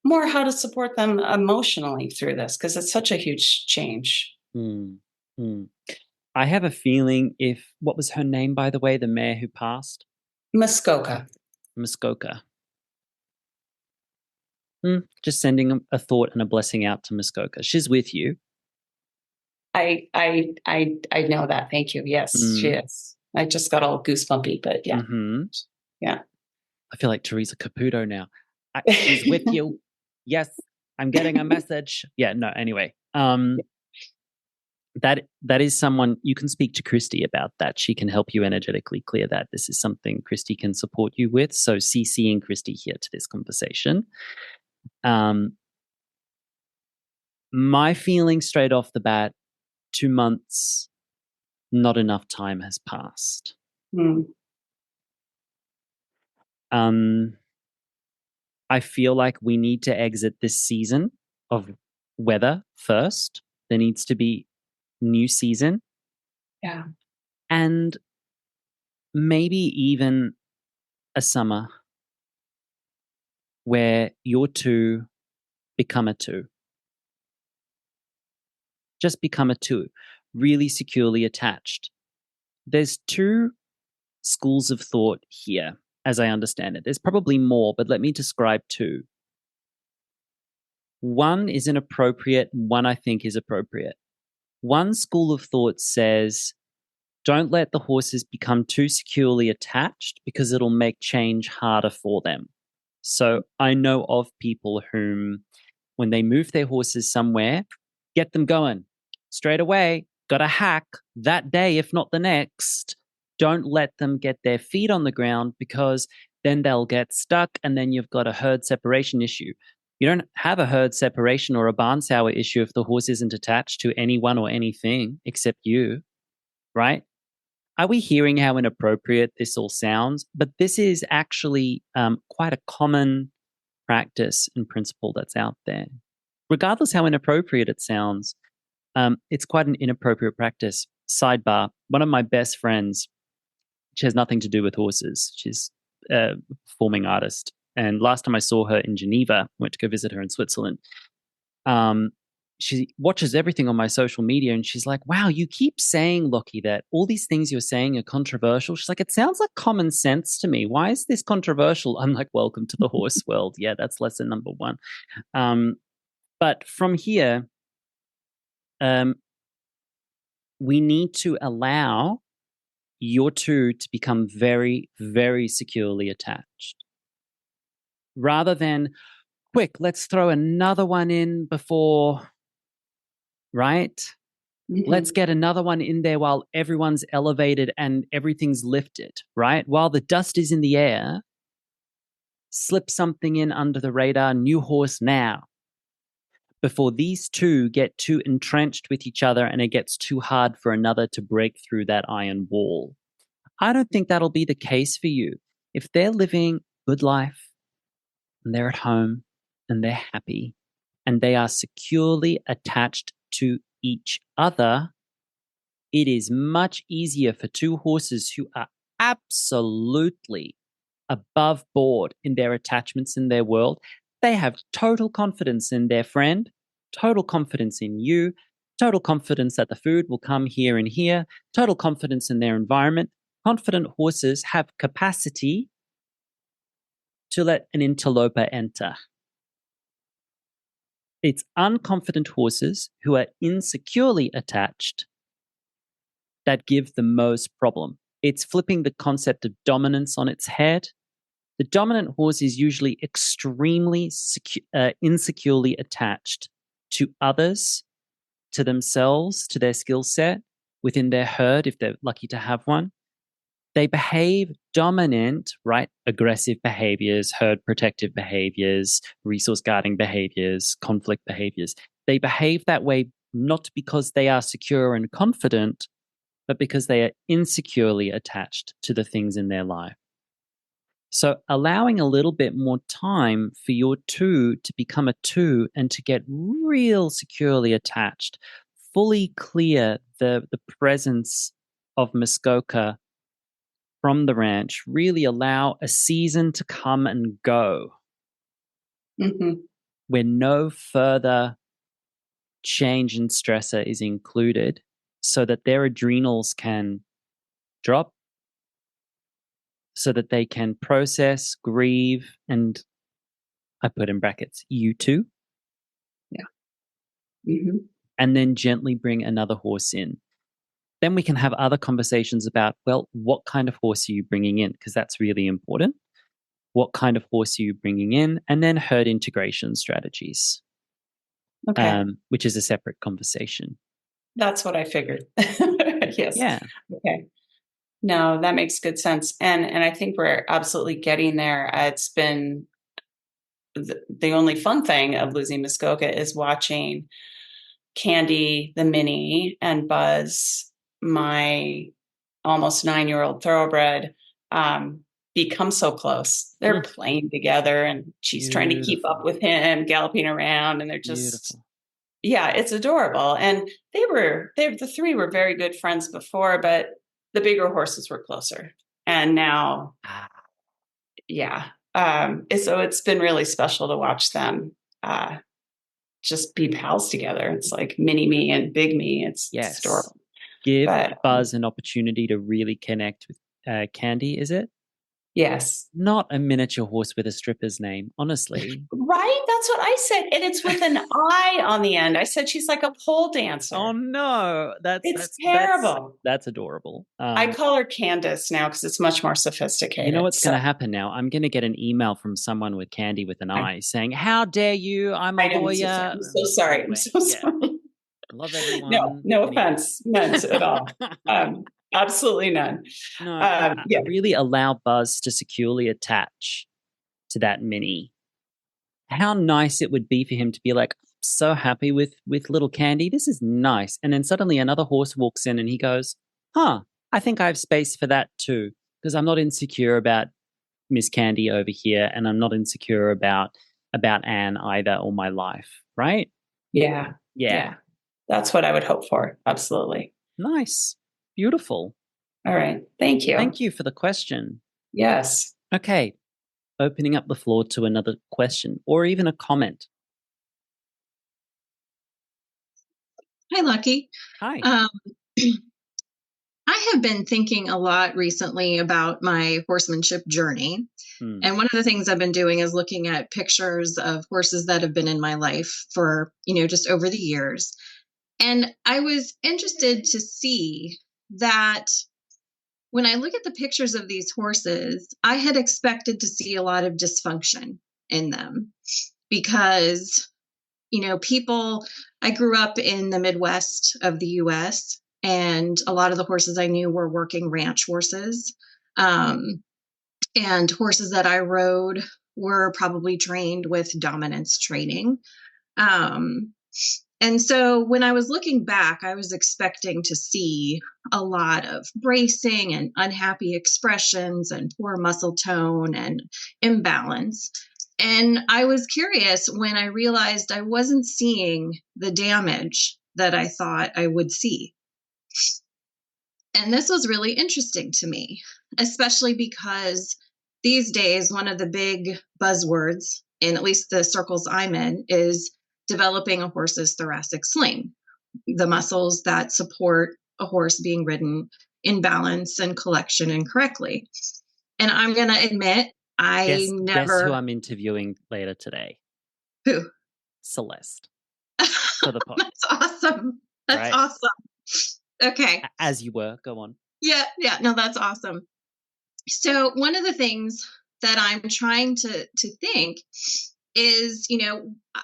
more how to support them emotionally through this, because it's such a huge change. I have a feeling what was her name, by the way, the mare who passed? Muskoka. Just sending a thought and a blessing out to Muskoka. She's with you. I know that. Thank you. Yes, she is. I just got all goosebumpy, but yeah. Yeah. I feel like Teresa Caputo now. She's with you. Yes, I'm getting a message. Yeah, no, anyway. That is someone you can speak to Christy about that. She can help you energetically clear that. This is something Christy can support you with. So CCing Christy here to this conversation. My feeling straight off the bat, 2 months, not enough time has passed. I feel like we need to exit this season of weather first. There needs to be new season. Yeah. And maybe even a summer where your 2 become a 2. Just become a 2, really securely attached. There's 2 schools of thought here, as I understand it. There's probably more, but let me describe 2. One is inappropriate, one I think is appropriate. One school of thought says, don't let the horses become too securely attached because it'll make change harder for them. So I know of people whom, when they move their horses somewhere, get them going straight away. Got a hack that day, if not the next. Don't let them get their feet on the ground because then they'll get stuck and then you've got a herd separation issue. You don't have a herd separation or a barn sour issue if the horse isn't attached to anyone or anything except you, right? Are we hearing how inappropriate this all sounds? But this is actually quite a common practice and principle that's out there. Regardless how inappropriate it sounds, it's quite an inappropriate practice. Sidebar, one of my best friends, she has nothing to do with horses. She's a performing artist. And last time I saw her in Geneva, went to go visit her in Switzerland, she watches everything on my social media and she's like, wow, you keep saying, Lockie, that all these things you're saying are controversial. She's like, it sounds like common sense to me. Why is this controversial? I'm like, welcome to the horse world. Yeah, that's lesson number 1. But from here, we need to allow your 2 to become very, very securely attached. Rather than, quick, let's throw another one in before, right? Let's get another one in there while everyone's elevated and everything's lifted, right? While the dust is in the air, slip something in under the radar, new horse now, before these two get too entrenched with each other and it gets too hard for another to break through that iron wall. I don't think that'll be the case for you. If they're living a good life and they're at home and they're happy and they are securely attached to each other, it is much easier for two horses who are absolutely above board in their attachments in their world. They have total confidence in their friend, total confidence in you, total confidence that the food will come here and here, total confidence in their environment. Confident horses have capacity to let an interloper enter. It's unconfident horses who are insecurely attached that give the most problem. It's flipping the concept of dominance on its head. The dominant horse is usually extremely insecurely attached to others, to themselves, to their skill set, within their herd, if they're lucky to have one. They behave dominant, right? Aggressive behaviors, herd protective behaviors, resource guarding behaviors, conflict behaviors. They behave that way not because they are secure and confident, but because they are insecurely attached to the things in their life. So allowing a little bit more time for your two to become a two and to get real securely attached, fully clear the presence of Muskoka from the ranch, really allow a season to come and go where no further change and stressor is included, so that their adrenals can drop, so that they can process, grieve, and I put in brackets, you too. Yeah. And then gently bring another horse in. Then we can have other conversations about, well, what kind of horse are you bringing in? Because that's really important. What kind of horse are you bringing in? And then herd integration strategies, Okay. which is a separate conversation. That's what I figured. Yes. Yeah. Okay. No, that makes good sense. And I think we're absolutely getting there. It's been the only fun thing of losing Muskoka is watching Candy, the mini, and Buzz, my almost 9-year-old thoroughbred, become so close. They're playing together and she's trying to keep up with him, galloping around, and they're just yeah, it's adorable. And the three were very good friends before, but the bigger horses were closer. And now, yeah. So it's been really special to watch them just be pals together. It's like mini me and big me. It's adorable. Give Buzz an opportunity to really connect with Candy, is it? Yes. Not a miniature horse with a stripper's name, honestly. Right? That's what I said. And it's with an I on the end. I said she's like a pole dancer. Oh, no. It's terrible. That's adorable. I call her Candace now because it's much more sophisticated. You know what's going to happen now? I'm going to get an email from someone with Candy with an I saying, how dare you? I'm a lawyer. I'm so sorry. I'm so sorry. I love everyone. No offense. None at all. Absolutely none. No, really allow Buzz to securely attach to that mini. How nice it would be for him to be like, so happy with little Candy. This is nice. And then suddenly another horse walks in and he goes, I think I have space for that too. Because I'm not insecure about Miss Candy over here, and I'm not insecure about Anne either, or my life, right? Yeah. That's what I would hope for. Absolutely. Nice. Beautiful. All right. Thank you. Thank you for the question. Yes. Okay. Opening up the floor to another question or even a comment. Hi, Lockie. Hi. I have been thinking a lot recently about my horsemanship journey. And one of the things I've been doing is looking at pictures of horses that have been in my life for, just over the years. And I was interested to see that when I look at the pictures of these horses, I had expected to see a lot of dysfunction in them because, I grew up in the Midwest of the US, and a lot of the horses I knew were working ranch horses. And horses that I rode were probably trained with dominance training. And so when I was looking back, I was expecting to see a lot of bracing and unhappy expressions and poor muscle tone and imbalance. And I was curious when I realized I wasn't seeing the damage that I thought I would see. And this was really interesting to me, especially because these days, one of the big buzzwords, in at least the circles I'm in, is developing a horse's thoracic sling, the muscles that support a horse being ridden in balance and collection and correctly. And I'm going to admit, Guess who I'm interviewing later today? Who? Celeste. For the pod. That's awesome. That's awesome. Okay. As you were, go on. Yeah. No, that's awesome. So one of the things that I'm trying to think is,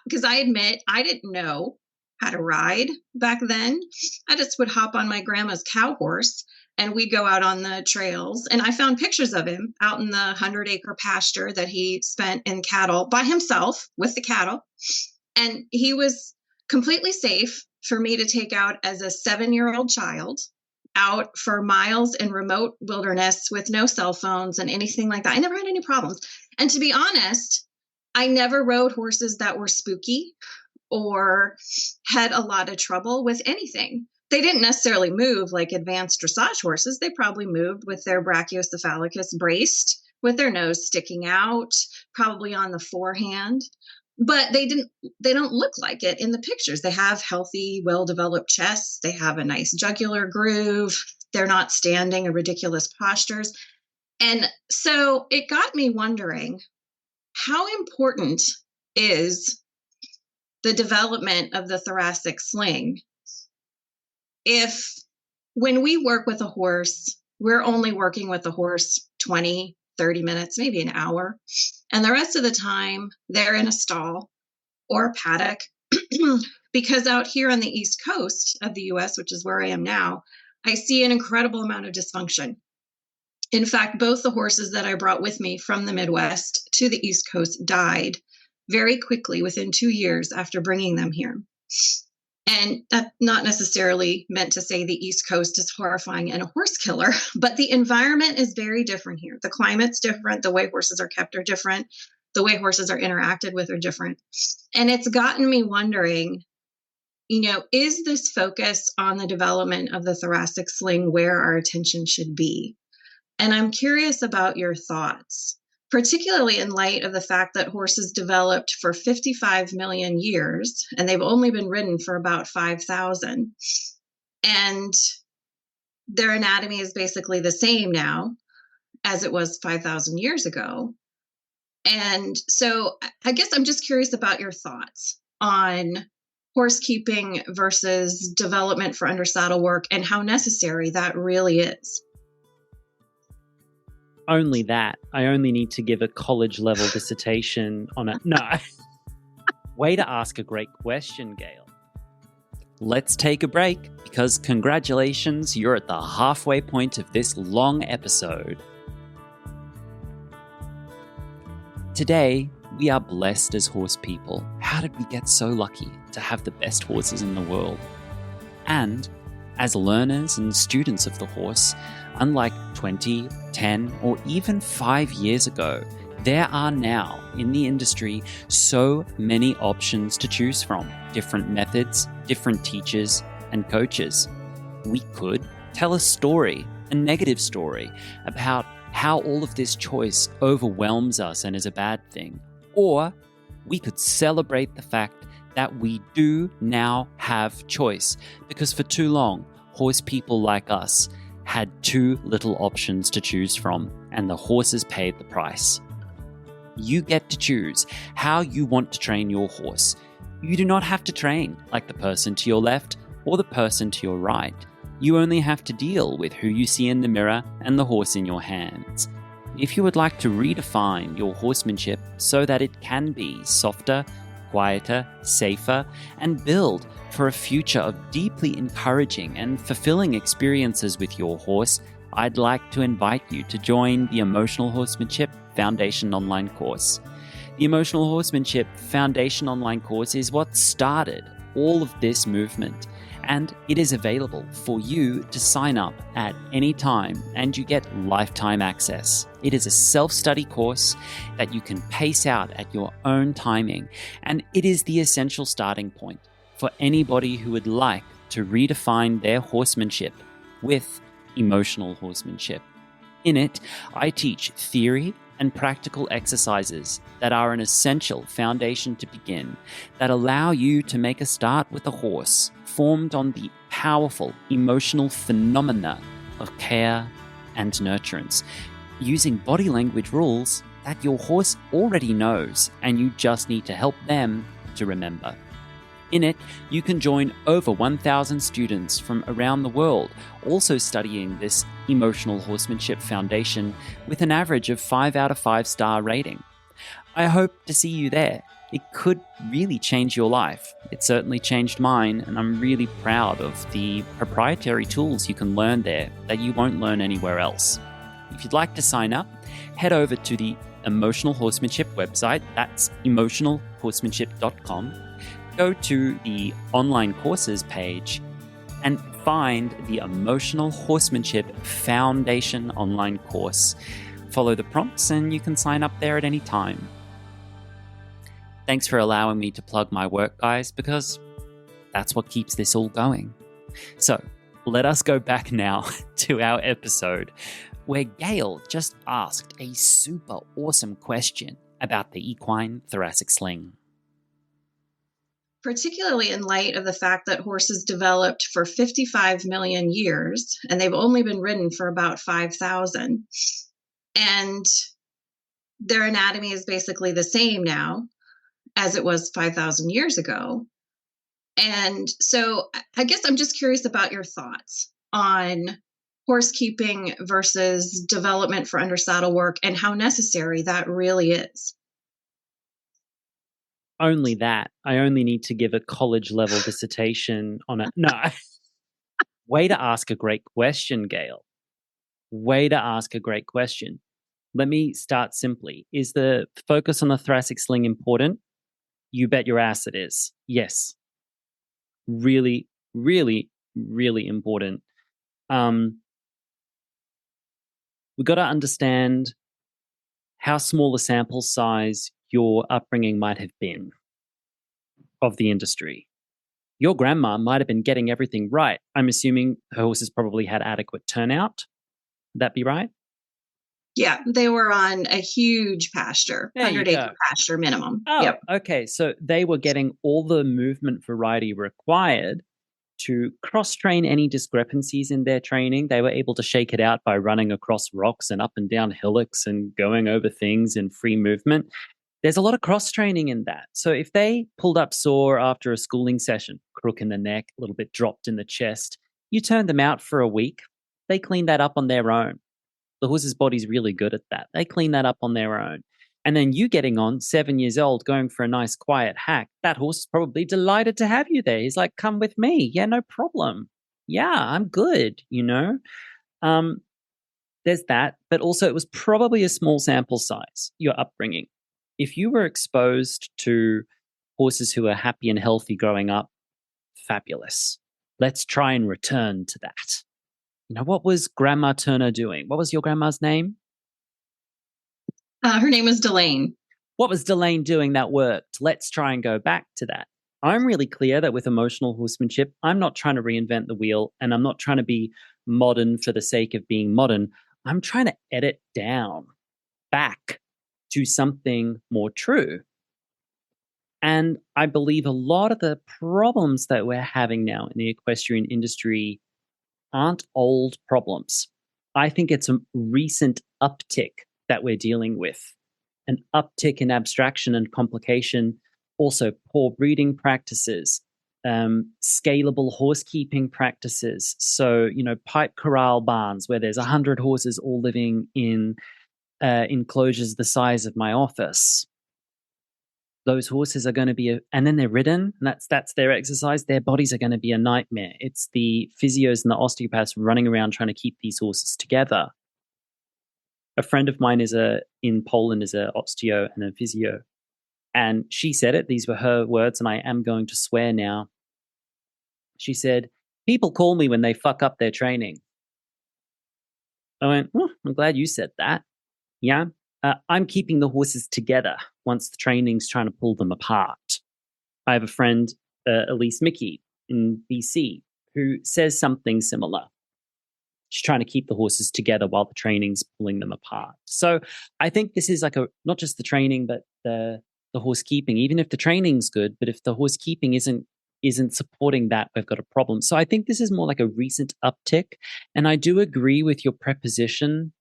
because I admit I didn't know how to ride back then. I just would hop on my grandma's cow horse and we'd go out on the trails. And I found pictures of him out in the 100-acre pasture that he spent in cattle by himself with the cattle. And he was completely safe for me to take out as a 7-year-old child out for miles in remote wilderness with no cell phones and anything like that. I never had any problems. And to be honest, I never rode horses that were spooky or had a lot of trouble with anything. They didn't necessarily move like advanced dressage horses. They probably moved with their brachiocephalicus braced, with their nose sticking out, probably on the forehand. But they don't look like it in the pictures. They have healthy, well-developed chests. They have a nice jugular groove. They're not standing in ridiculous postures. And so it got me wondering, how important is the development of the thoracic sling if when we work with a horse, we're only working with the horse 20, 30 minutes, maybe an hour. And the rest of the time, they're in a stall or a paddock. Because out here on the East Coast of the US, which is where I am now, I see an incredible amount of dysfunction. In fact, both the horses that I brought with me from the Midwest to the East Coast died very quickly within 2 years after bringing them here. And that's not necessarily meant to say the East Coast is horrifying and a horse killer, but the environment is very different here. The climate's different. The way horses are kept are different. The way horses are interacted with are different. And it's gotten me wondering, is this focus on the development of the thoracic sling where our attention should be? And I'm curious about your thoughts, particularly in light of the fact that horses developed for 55 million years, and they've only been ridden for about 5,000. And their anatomy is basically the same now as it was 5,000 years ago. And so I guess I'm just curious about your thoughts on horse keeping versus development for under saddle work and how necessary that really is. Only that. I only need to give a college level dissertation on it. No. Way to ask a great question, Gail. Let's take a break because congratulations, you're at the halfway point of this long episode. Today, we are blessed as horse people. How did we get so lucky to have the best horses in the world? And as learners and students of the horse, unlike 20, 10, or even 5 years ago, there are now in the industry so many options to choose from, different methods, different teachers, and coaches. We could tell a story, a negative story, about how all of this choice overwhelms us and is a bad thing. Or we could celebrate the fact that we do now have choice, because for too long, horse people like us had too little options to choose from, and the horses paid the price. You get to choose how you want to train your horse. You do not have to train like the person to your left or the person to your right. You only have to deal with who you see in the mirror and the horse in your hands. If you would like to redefine your horsemanship so that it can be softer, quieter, safer, and build for a future of deeply encouraging and fulfilling experiences with your horse, I'd like to invite you to join the Emotional Horsemanship Foundation online course. The Emotional Horsemanship Foundation online course is what started all of this movement, and it is available for you to sign up at any time, and you get lifetime access. It is a self-study course that you can pace out at your own timing, and it is the essential starting point for anybody who would like to redefine their horsemanship with emotional horsemanship. In it, I teach theory and practical exercises that are an essential foundation to begin, that allow you to make a start with a horse formed on the powerful emotional phenomena of care and nurturance, using body language rules that your horse already knows and you just need to help them to remember. In it, you can join over 1,000 students from around the world, also studying this Emotional Horsemanship Foundation with an average of 5 out of 5 star rating. I hope to see you there. It could really change your life. It certainly changed mine, and I'm really proud of the proprietary tools you can learn there that you won't learn anywhere else. If you'd like to sign up, head over to the Emotional Horsemanship website, that's emotionalhorsemanship.com. Go to the online courses page and find the Emotional Horsemanship Foundation online course. Follow the prompts and you can sign up there at any time. Thanks for allowing me to plug my work, guys, because that's what keeps this all going. So let us go back now to our episode where Gail just asked a super awesome question about the equine thoracic sling. Particularly in light of the fact that horses developed for 55 million years and they've only been ridden for about 5,000. And their anatomy is basically the same now as it was 5,000 years ago. And so I guess I'm just curious about your thoughts on horse keeping versus development for undersaddle work and how necessary that really is. Only that. I only need to give a college level dissertation on it. No. Way to ask a great question, Gail. Way to ask a great question. Let me start simply. Is the focus on the thoracic sling important? You bet your ass it is. Yes. Really, really, really important. We've got to understand how small a sample size your upbringing might have been of the industry. Your grandma might have been getting everything right. I'm assuming her horses probably had adequate turnout. Would that be right? Yeah, they were on a huge pasture, 100-acre pasture minimum. Oh, yep. Okay. So they were getting all the movement variety required to cross-train any discrepancies in their training. They were able to shake it out by running across rocks and up and down hillocks and going over things in free movement. There's a lot of cross-training in that. So if they pulled up sore after a schooling session, crook in the neck, a little bit dropped in the chest, you turned them out for a week, they clean that up on their own. The horse's body's really good at that. They clean that up on their own. And then you getting on, 7 years old, going for a nice quiet hack, that horse is probably delighted to have you there. He's like, come with me. Yeah, no problem. Yeah, I'm good, you know. There's that. But also it was probably a small sample size, your upbringing. If you were exposed to horses who are happy and healthy growing up, fabulous. Let's try and return to that. You know, what was Grandma Turner doing? What was your grandma's name? Her name was Delane. What was Delane doing that worked? Let's try and go back to that. I'm really clear that with emotional horsemanship, I'm not trying to reinvent the wheel and I'm not trying to be modern for the sake of being modern. I'm trying to edit down back to something more true. And I believe a lot of the problems that we're having now in the equestrian industry aren't old problems. I think it's a recent uptick that we're dealing with. An uptick in abstraction and complication, also poor breeding practices, scalable horsekeeping practices. So, you know, pipe corral barns where there's 100 horses all living in enclosures the size of my office. Those horses are going to be, and then they're ridden, and that's their exercise. Their bodies are going to be a nightmare. It's the physios and the osteopaths running around trying to keep these horses together. A friend of mine in Poland is an osteo and a physio, And she said it. These were her words, and I am going to swear now. She said, "People call me when they fuck up their training." I went, I'm glad you said that. Yeah. I'm keeping the horses together once the training's trying to pull them apart. I have a friend, Elise Mickey in BC, who says something similar. She's trying to keep the horses together while the training's pulling them apart. So I think this is like not just the training, but the horse keeping. Even if the training's good, but if the horse keeping isn't supporting that, we've got a problem. So I think this is more like a recent uptick. And I do agree with your preposition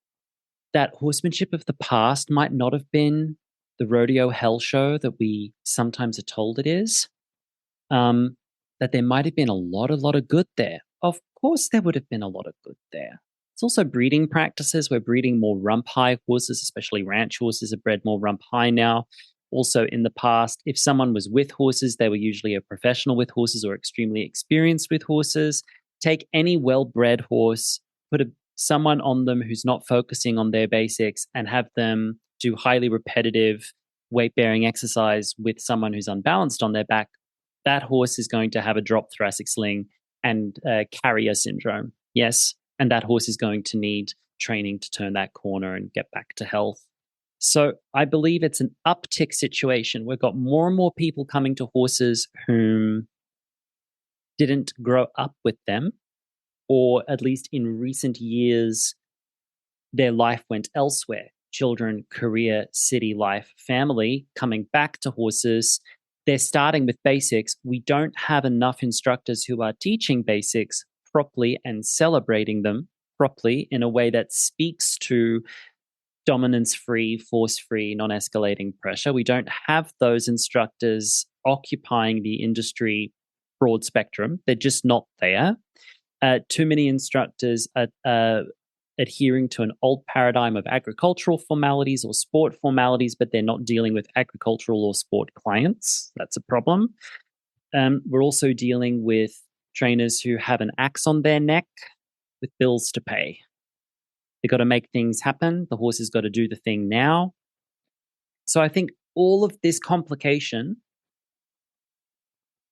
that horsemanship of the past might not have been the rodeo hell show that we sometimes are told it is. That there might have been a lot of good there. Of course, there would have been a lot of good there. It's also breeding practices. We're breeding more rump high horses, especially ranch horses are bred more rump high now. Also, in the past, if someone was with horses, they were usually a professional with horses or extremely experienced with horses. Take any well-bred horse, put someone on them who's not focusing on their basics, and have them do highly repetitive weight-bearing exercise with someone who's unbalanced on their back. That horse is going to have a drop thoracic sling and carrier syndrome. Yes, and that horse is going to need training to turn that corner and get back to health. So I believe it's an uptick situation. We've got more and more people coming to horses whom didn't grow up with them, or at least in recent years, their life went elsewhere. Children, career, city life, family, coming back to horses. They're starting with basics. We don't have enough instructors who are teaching basics properly and celebrating them properly in a way that speaks to dominance-free, force-free, non-escalating pressure. We don't have those instructors occupying the industry broad spectrum. They're just not there. Too many instructors are adhering to an old paradigm of agricultural formalities or sport formalities, but they're not dealing with agricultural or sport clients. That's a problem. We're also dealing with trainers who have an axe on their neck with bills to pay. They've got to make things happen. The horse has got to do the thing now. So I think all of this complication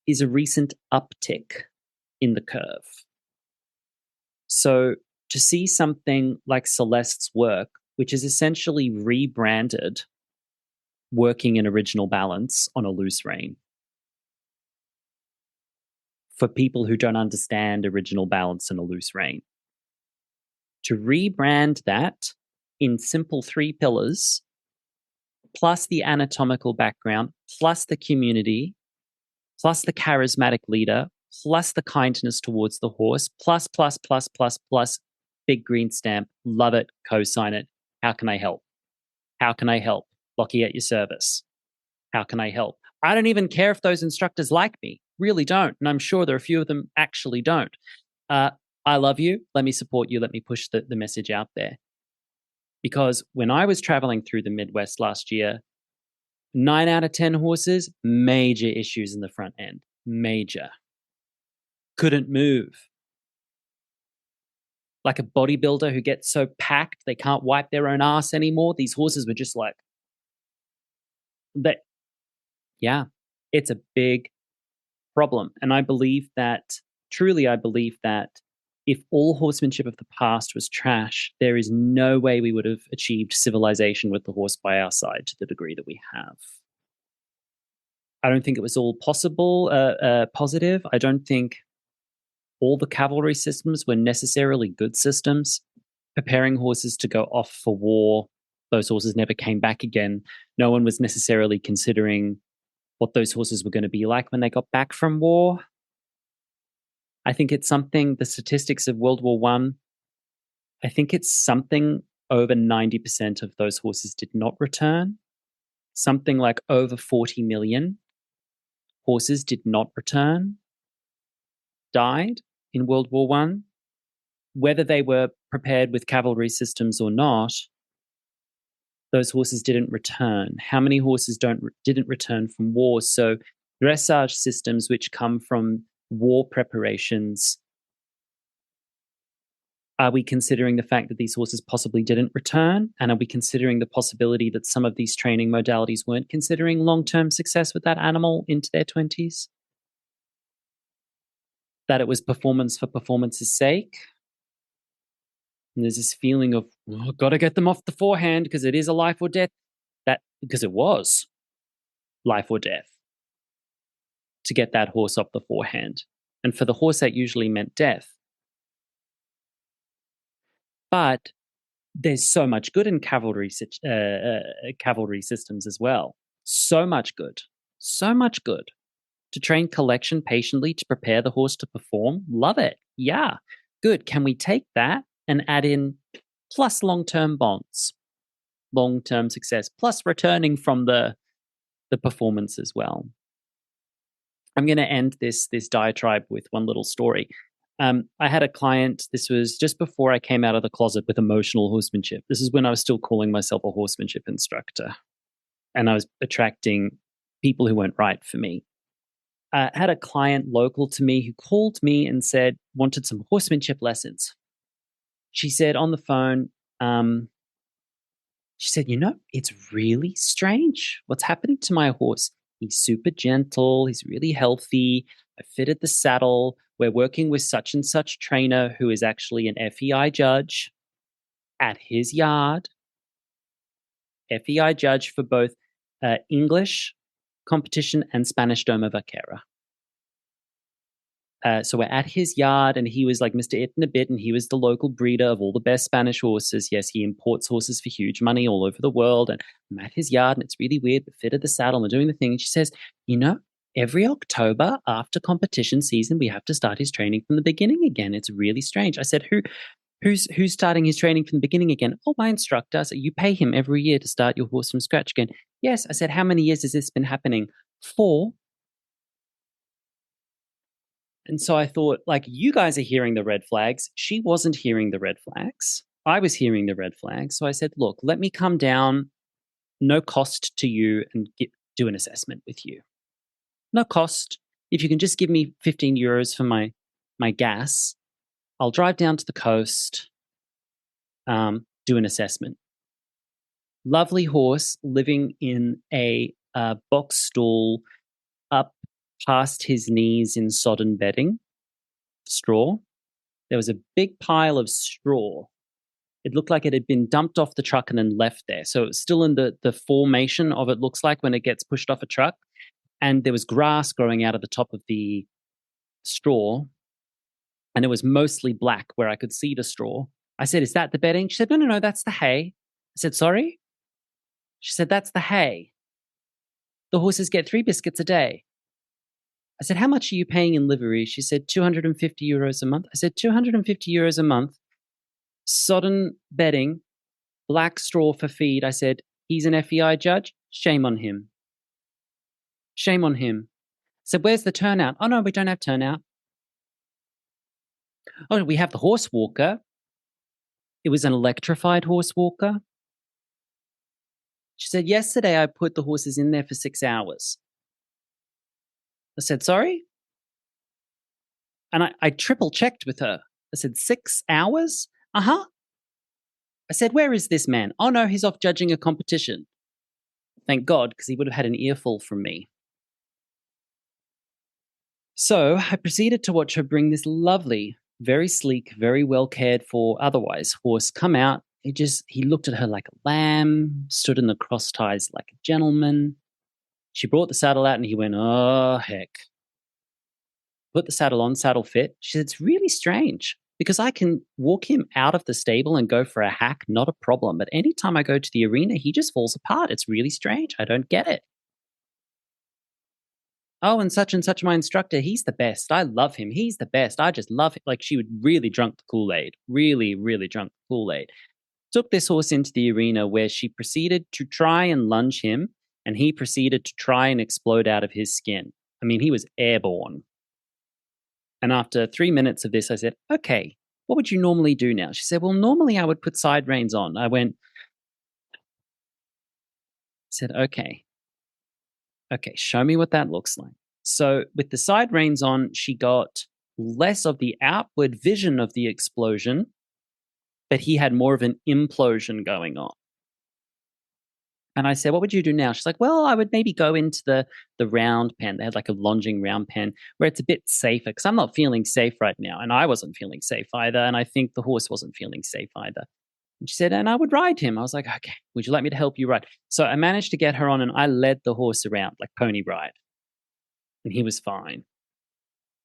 is a recent uptick in the curve. So to see something like Celeste's work, which is essentially rebranded working in original balance on a loose rein, for people who don't understand original balance and a loose rein, to rebrand that in simple 3 pillars, plus the anatomical background, plus the community, plus the charismatic leader, plus the kindness towards the horse, plus, big green stamp, love it, co-sign it. How can I help? How can I help? Lockie at your service. How can I help? I don't even care if those instructors like me. Really don't. And I'm sure there are a few of them actually don't. I love you. Let me support you. Let me push the message out there. Because when I was traveling through the Midwest last year, 9 out of 10 horses, major issues in the front end. Major. Couldn't move. Like a bodybuilder who gets so packed they can't wipe their own ass anymore. These horses were just like that. Yeah, it's a big problem. And I believe that, truly, I believe that if all horsemanship of the past was trash, there is no way we would have achieved civilization with the horse by our side to the degree that we have. I don't think it was all positive. I don't think all the cavalry systems were necessarily good systems. Preparing horses to go off for war, those horses never came back again. No one was necessarily considering what those horses were going to be like when they got back from war. I think it's something, the statistics of World War I, I think it's something over 90% of those horses did not return. Something like over 40 million horses did not return, died in World War I. Whether they were prepared with cavalry systems or not, those horses didn't return. How many horses didn't return from war? So dressage systems which come from war preparations Are we considering the fact that these horses possibly didn't return? And are we considering the possibility that some of these training modalities weren't considering long-term success with that animal into their 20s? That it was performance for performance's sake? And there's this feeling of, oh, got to get them off the forehand because it is a life or death. Because it was life or death to get that horse off the forehand. And for the horse, that usually meant death. But there's so much good in cavalry systems as well. So much good. So much good. To train collection patiently to prepare the horse to perform. Love it. Yeah. Good. Can we take that and add in plus long-term bonds, long-term success, plus returning from the performance as well? I'm going to end this diatribe with one little story. I had a client, this was just before I came out of the closet with emotional horsemanship. This is when I was still calling myself a horsemanship instructor, and I was attracting people who weren't right for me. I had a client local to me who called me and said, wanted some horsemanship lessons. She said on the phone, she said, it's really strange what's happening to my horse. He's super gentle. He's really healthy. I fitted the saddle. We're working with such and such trainer who is actually an FEI judge at his yard. FEI judge for both English competition and Spanish Doma Vaquera. So we're at his yard, and he was like Mr. It in a Bit, and he was the local breeder of all the best Spanish horses. Yes, he imports horses for huge money all over the world, and I'm at his yard, and it's really weird, but fitted the saddle, and we're doing the thing, and she says, every October after competition season, we have to start his training from the beginning again. It's really strange. I said, who's starting his training from the beginning again? Oh, my instructor. I said, you pay him every year to start your horse from scratch again. Yes. I said, how many years has this been happening? 4. And so I thought, you guys are hearing the red flags. She wasn't hearing the red flags. I was hearing the red flags. So I said, look, let me come down, no cost to you, and do an assessment with you. No cost. If you can just give me 15 euros for my gas, I'll drive down to the coast, do an assessment. Lovely horse living in a box stall up past his knees in sodden bedding, straw. There was a big pile of straw. It looked like it had been dumped off the truck and then left there. So it's still in the formation of it looks like when it gets pushed off a truck. And there was grass growing out of the top of the straw. And it was mostly black where I could see the straw. I said, is that the bedding? She said, no, that's the hay. I said, sorry? She said, that's the hay. The horses get 3 biscuits a day. I said, how much are you paying in livery? She said, 250 euros a month. I said, 250 euros a month, sodden bedding, black straw for feed. I said, he's an FEI judge? Shame on him. Shame on him. I said, where's the turnout? Oh, no, we don't have turnout. Oh, we have the horse walker. It was an electrified horse walker. She said, yesterday I put the horses in there for 6 hours. I said, sorry? And I triple checked with her. I said, 6 hours? Uh-huh. I said, where is this man? Oh, no, he's off judging a competition. Thank God, because he would have had an earful from me. So I proceeded to watch her bring this lovely, very sleek, very well cared for otherwise horse come out. He looked at her like a lamb, stood in the cross ties like a gentleman. She brought the saddle out and he went, oh, heck. Put the saddle on, saddle fit. She said, it's really strange because I can walk him out of the stable and go for a hack, not a problem. But anytime I go to the arena, he just falls apart. It's really strange. I don't get it. Oh, and such my instructor, he's the best. I love him. He's the best. I just love him. Like she would really drunk the Kool-Aid. Really, really drunk the Kool-Aid. Took this horse into the arena where she proceeded to try and lunge him, and he proceeded to try and explode out of his skin. I mean, he was airborne. And after 3 minutes of this, I said, okay, what would you normally do now? She said, well, normally I would put side reins on. I said, okay, show me what that looks like. So with the side reins on, she got less of the outward vision of the explosion but he had more of an implosion going on. And I said, what would you do now? She's like, well, I would maybe go into the round pen. They had like a lunging round pen where it's a bit safer because I'm not feeling safe right now. And I wasn't feeling safe either. And I think the horse wasn't feeling safe either. And she said, and I would ride him. I was like, okay, would you like me to help you ride? So I managed to get her on and I led the horse around like pony ride. And he was fine.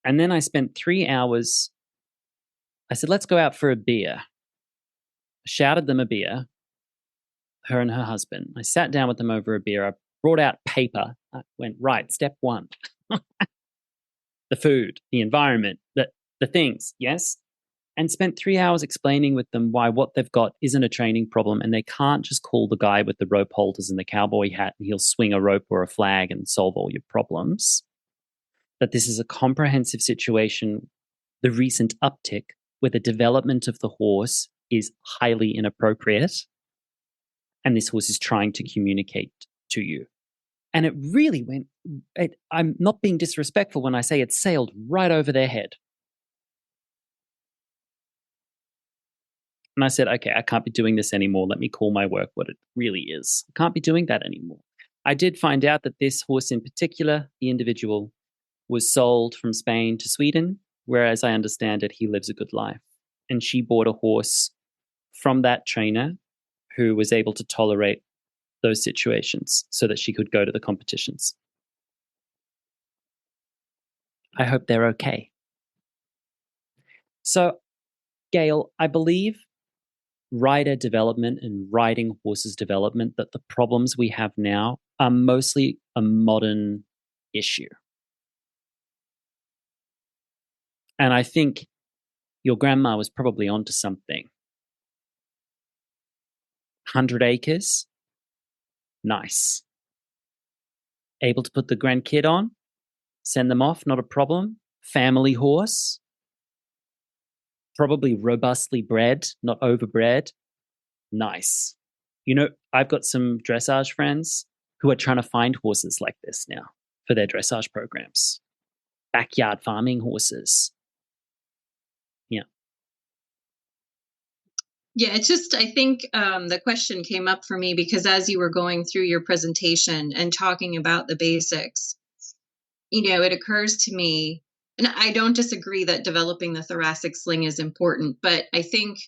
And then I spent 3 hours. I said, let's go out for a beer. I shouted them a beer. Her and her husband. I sat down with them over a beer. I brought out paper. I went, right, step 1. The food, the environment, the things, yes? And spent 3 hours explaining with them why what they've got isn't a training problem and they can't just call the guy with the rope holders and the cowboy hat and he'll swing a rope or a flag and solve all your problems. That this is a comprehensive situation. The recent uptick where the development of the horse is highly inappropriate. And this horse is trying to communicate to you. And it really went, I'm not being disrespectful when I say it sailed right over their head. And I said, okay, I can't be doing this anymore. Let me call my work what it really is. I can't be doing that anymore. I did find out that this horse in particular, the individual, was sold from Spain to Sweden, whereas I understand it, he lives a good life. And she bought a horse from that trainer who was able to tolerate those situations so that she could go to the competitions. I hope they're okay. So, Gail, I believe rider development and riding horses development, that the problems we have now are mostly a modern issue. And I think your grandma was probably onto something. 100 acres? Nice. Able to put the grandkid on? Send them off, not a problem. Family horse? Probably robustly bred, not overbred. Nice. You know, I've got some dressage friends who are trying to find horses like this now for their dressage programs. Backyard farming horses. Yeah. Yeah, it's just, I think the question came up for me because as you were going through your presentation and talking about the basics, you know, it occurs to me, and I don't disagree that developing the thoracic sling is important, but I think,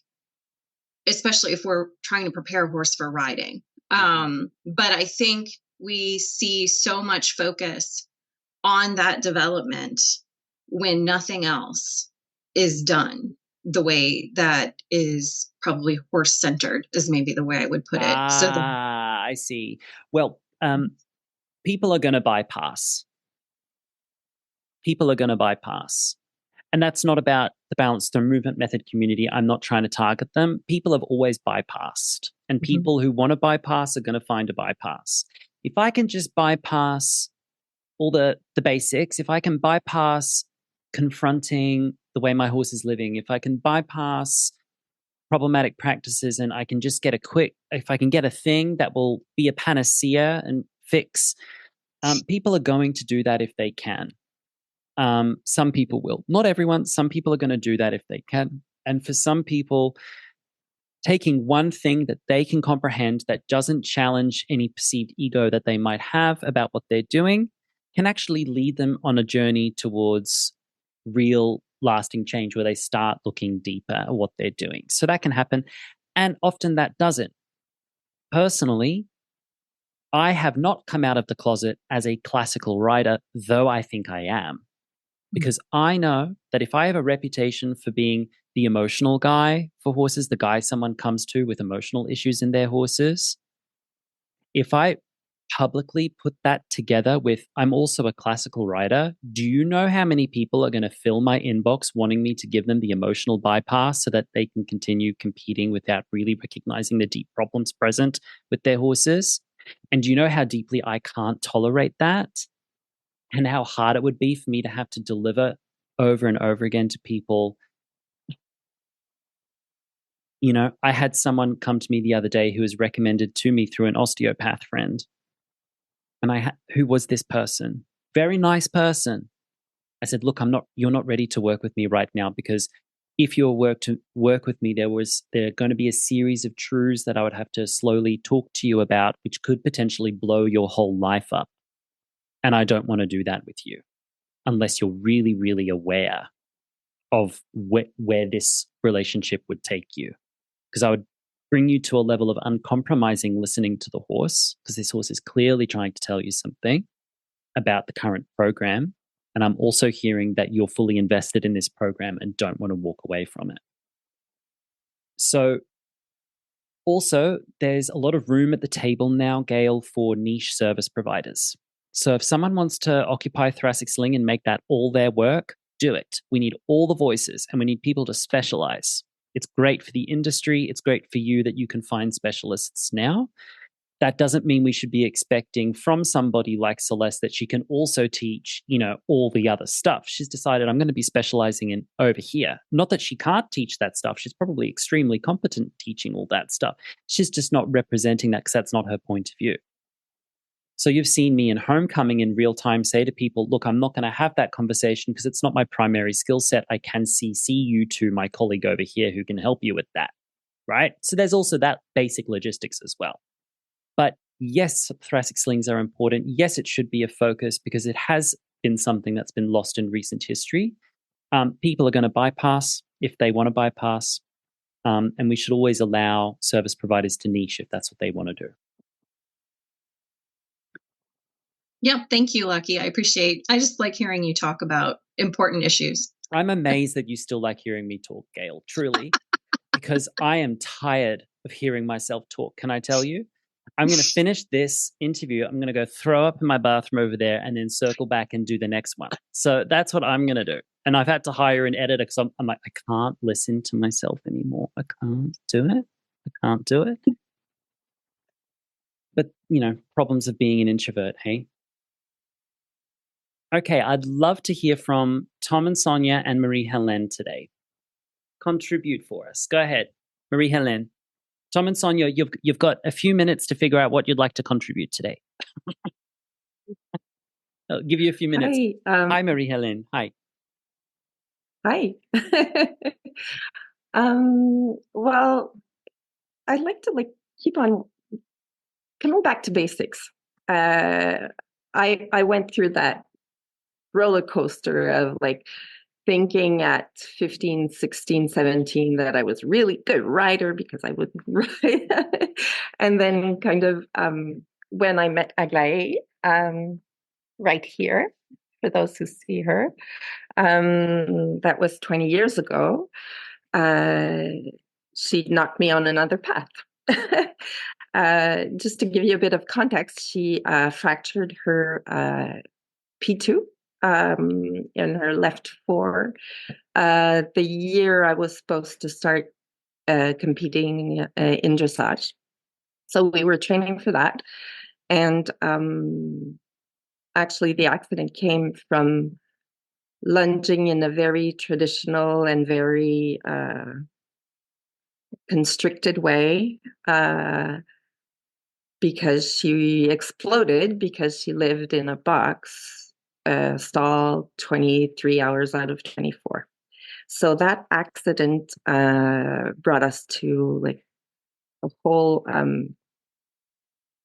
especially if we're trying to prepare a horse for riding, but I think we see so much focus on that development when nothing else is done the way that is probably horse-centered is maybe the way I would put it. I see. Well, people are going to bypass. People are going to bypass. And that's not about the balanced movement method community. I'm not trying to target them. People have always bypassed. And people who want to bypass are going to find a bypass. If I can just bypass all the basics, if I can bypass confronting the way my horse is living, if I can bypass problematic practices and I can just get if I can get a thing that will be a panacea and fix, people are going to do that if they can. Some people will. Not everyone. Some people are going to do that if they can. And for some people, taking one thing that they can comprehend that doesn't challenge any perceived ego that they might have about what they're doing can actually lead them on a journey towards real lasting change where they start looking deeper at what they're doing. So that can happen. And often that doesn't. Personally, I have not come out of the closet as a classical rider, though I think I am. Because I know that if I have a reputation for being the emotional guy for horses, the guy someone comes to with emotional issues in their horses, if I publicly put that together with I'm also a classical rider, do you know how many people are going to fill my inbox wanting me to give them the emotional bypass so that they can continue competing without really recognizing the deep problems present with their horses? And do you know how deeply I can't tolerate that? And how hard it would be for me to have to deliver over and over again to people. You know, I had someone come to me the other day who was recommended to me through an osteopath friend. And who was this person? Very nice person. I said, look, you're not ready to work with me right now because if you were to work with me, there going to be a series of truths that I would have to slowly talk to you about, which could potentially blow your whole life up. And I don't want to do that with you unless you're really, really aware of where this relationship would take you. Because I would bring you to a level of uncompromising listening to the horse, because this horse is clearly trying to tell you something about the current program. And I'm also hearing that you're fully invested in this program and don't want to walk away from it. So also, there's a lot of room at the table now, Gail, for niche service providers. So if someone wants to occupy thoracic sling and make that all their work, do it. We need all the voices and we need people to specialize. It's great for the industry. It's great for you that you can find specialists now. That doesn't mean we should be expecting from somebody like Celeste that she can also teach, all the other stuff. She's decided, I'm going to be specializing in over here. Not that she can't teach that stuff. She's probably extremely competent teaching all that stuff. She's just not representing that because that's not her point of view. So you've seen me in Homecoming in real time say to people, look, I'm not going to have that conversation because it's not my primary skill set. I can CC you to my colleague over here who can help you with that, right? So there's also that basic logistics as well. But yes, thoracic slings are important. Yes, it should be a focus because it has been something that's been lost in recent history. People are going to bypass if they want to bypass. And we should always allow service providers to niche if that's what they want to do. Yeah, thank you, Lockie. I just like hearing you talk about important issues. I'm amazed that you still like hearing me talk, Gail, truly, because I am tired of hearing myself talk. Can I tell you? I'm going to finish this interview. I'm going to go throw up in my bathroom over there and then circle back and do the next one. So that's what I'm going to do. And I've had to hire an editor because I'm like, I can't listen to myself anymore. I can't do it. I can't do it. But, problems of being an introvert, hey? Okay, I'd love to hear from Tom and Sonia and Marie-Helene today. Contribute for us. Go ahead, Marie-Helene. Tom and Sonia, you've got a few minutes to figure out what you'd like to contribute today. I'll give you a few minutes. Hi, Marie-Helene. Hi. Hi. Well, I'd like to keep on coming back to basics. I went through that roller coaster of thinking at 15, 16, 17 that I was really good rider because I would ride. And then kind of when I met Aglaé, right here, for those who see her, that was 20 years ago, she knocked me on another path. Just to give you a bit of context, she fractured her P2 in her left fore. The year I was supposed to start competing in dressage. So we were training for that. And actually the accident came from lunging in a very traditional and very constricted way, because she exploded because she lived in a box stall 23 hours out of 24. So that accident brought us to a whole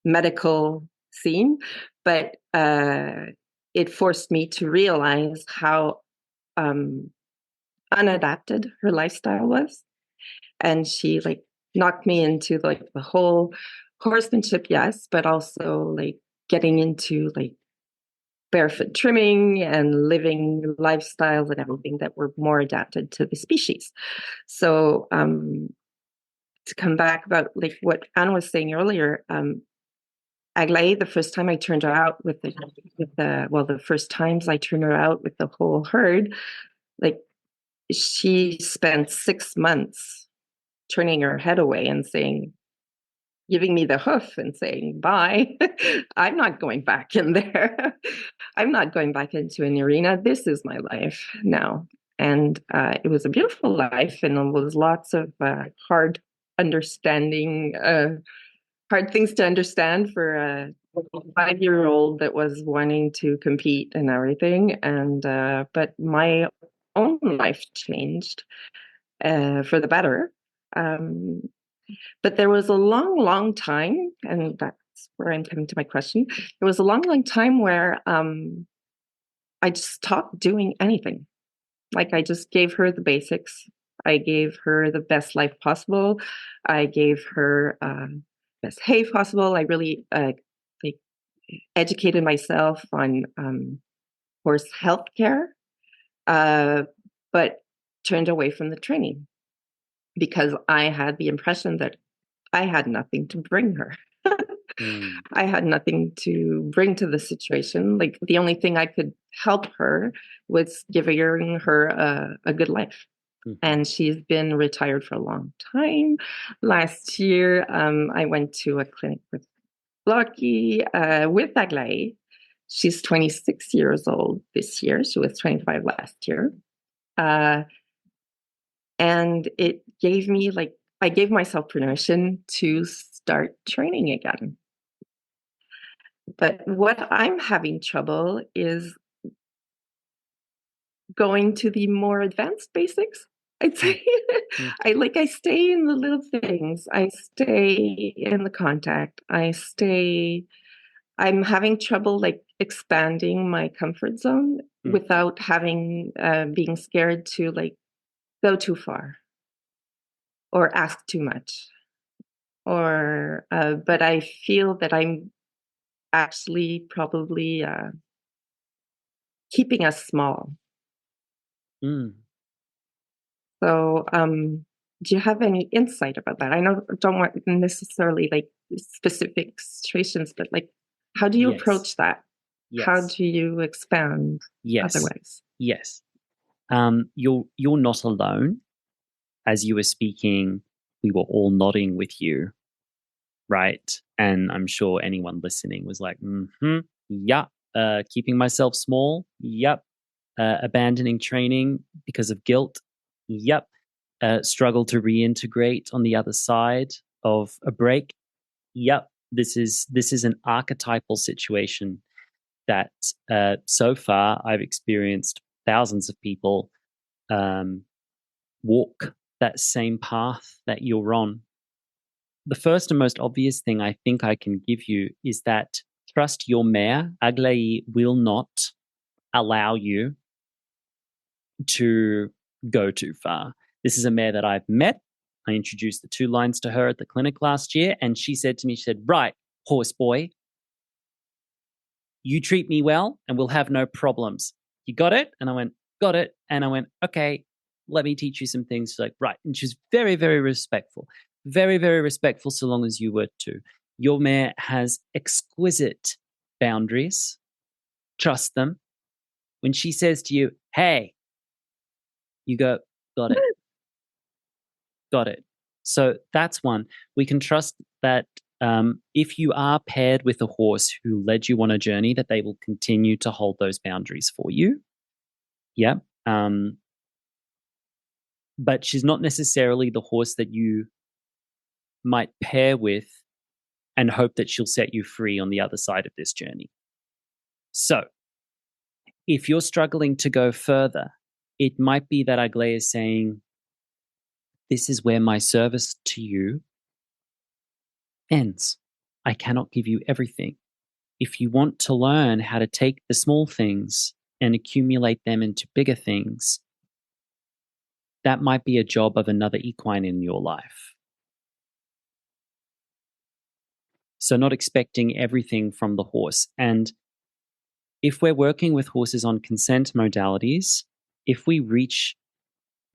medical scene, but it forced me to realize how unadapted her lifestyle was. And she knocked me into the whole horsemanship, yes, but also getting into barefoot trimming and living lifestyles and everything that were more adapted to the species. So to come back about what Anna was saying earlier, Aglaé, the first time I turned her out the first times I turned her out with the whole herd, she spent 6 months turning her head away and giving me the hoof and saying, bye, I'm not going back in there. I'm not going back into an arena. This is my life now. And it was a beautiful life, and it was lots of hard things to understand for a 5-year-old that was wanting to compete and everything. And but my own life changed. for the better. But there was a long time, and that's where I'm coming to my question. There was a long time where I just stopped doing anything. Like, I just gave her the basics. I gave her the best life possible. I gave her best hay possible. I really like educated myself on horse health care, but turned away from the training because I had the impression that I had nothing to bring her. I had nothing to bring to the situation. Like, the only thing I could help her was giving her a good life. And she's been retired for a long time. Last year, I went to a clinic with Lockie, with Aglaé. She's 26 years old this year. She was 25 last year. And it gave me, like, I gave myself permission to start training again. But what I'm having trouble is going to the more advanced basics. I'd say I stay in the little things. I stay in the contact. I'm having trouble like expanding my comfort zone without having being scared to like go too far or ask too much. Or but I feel that I'm actually probably keeping us small. So, do you have any insight about that? I don't want necessarily like specific situations, but like, how do you approach that? Yes. How do you expand otherwise? Yes. You're not alone. As you were speaking, we were all nodding with you, right? And I'm sure anyone listening was like, yeah, keeping myself small, yep. Abandoning training because of guilt, yep. Struggle to reintegrate on the other side of a break, yep. This is an archetypal situation that so far I've experienced thousands of people walk that same path that you're on. The first and most obvious thing I think I can give you is that trust your mare. Aglaé will not allow you to go too far. This is a mare that I've met. I introduced the 2 lines to her at the clinic last year, and she said to me, right, horse boy, you treat me well and we'll have no problems. You got it? And I went, got it. And I went, okay, let me teach you some things. She's like, right. And she's very, very respectful. Very, very respectful so long as you were too. Your mare has exquisite boundaries. Trust them. When she says to you, hey, you go, got it. Got it. So that's one. We can trust that if you are paired with a horse who led you on a journey, that they will continue to hold those boundaries for you. Yeah. But she's not necessarily the horse that you might pair with and hope that she'll set you free on the other side of this journey. So if you're struggling to go further, it might be that Aglaé is saying, this is where my service to you ends. I cannot give you everything. If you want to learn how to take the small things and accumulate them into bigger things, that might be a job of another equine in your life. So not expecting everything from the horse. And if we're working with horses on consent modalities, if we reach